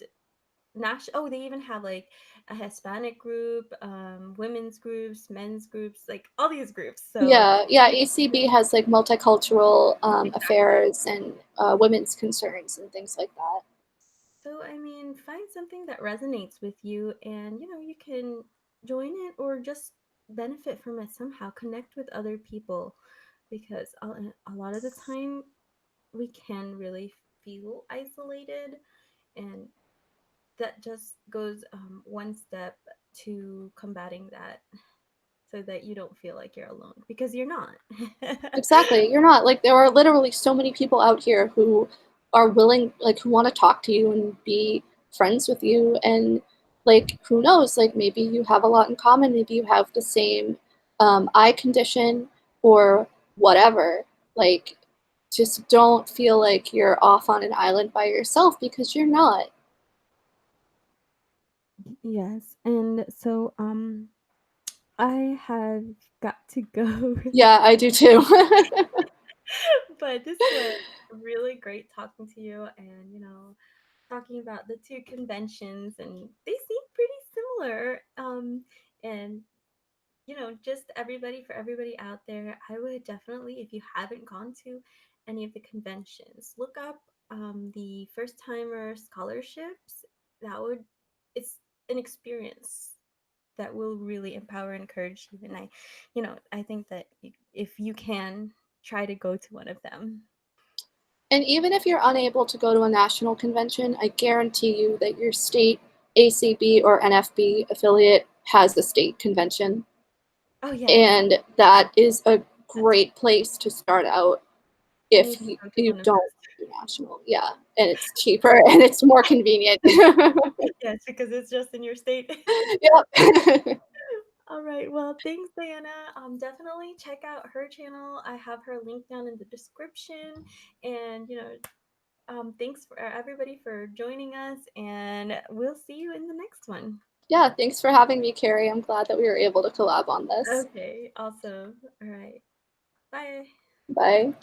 [SPEAKER 1] national. Oh, they even have like a Hispanic group, women's groups, men's groups, like all these groups. So
[SPEAKER 2] Yeah, ACB has like multicultural
[SPEAKER 1] exactly.
[SPEAKER 2] affairs and women's concerns and things like that.
[SPEAKER 1] So, I mean, find something that resonates with you, and you can join it or just benefit from it somehow. Connect with other people, because a lot of the time we can really feel isolated, and that just goes one step to combating that, so that you don't feel like you're alone, because you're not.
[SPEAKER 2] Exactly. You're not. Like, there are literally so many people out here who are willing, like, who want to talk to you and be friends with you. And, like, who knows? Like, maybe you have a lot in common. Maybe you have the same eye condition or whatever. Like, just don't feel like you're off on an island by yourself, because you're not.
[SPEAKER 1] Yes, and so I have got to go.
[SPEAKER 2] Yeah, I do too.
[SPEAKER 1] But this was really great talking to you, and talking about the two conventions, and they seem pretty similar. And just everybody, for everybody out there, I would definitely, if you haven't gone to any of the conventions, look up the first timer scholarships. That would It's an experience that will really empower and encourage you. And I think that if you can, try to go to one of them.
[SPEAKER 2] And even if you're unable to go to a national convention, I guarantee you that your state ACB or NFB affiliate has a state convention.
[SPEAKER 1] Oh yes.
[SPEAKER 2] And that is a great place to start out if
[SPEAKER 1] Anything
[SPEAKER 2] you,
[SPEAKER 1] from
[SPEAKER 2] you don't
[SPEAKER 1] manifest.
[SPEAKER 2] do national. Yeah, and it's cheaper and it's more convenient.
[SPEAKER 1] Yes, because it's just in your state.
[SPEAKER 2] Yep.
[SPEAKER 1] All right. Well, thanks, Diana. Definitely check out her channel. I have her link down in the description. And thanks for everybody for joining us, and we'll see you in the next one.
[SPEAKER 2] Yeah, thanks for having me, Carrie. I'm glad that we were able to collab on this.
[SPEAKER 1] Okay. Awesome. All right. Bye.
[SPEAKER 2] Bye.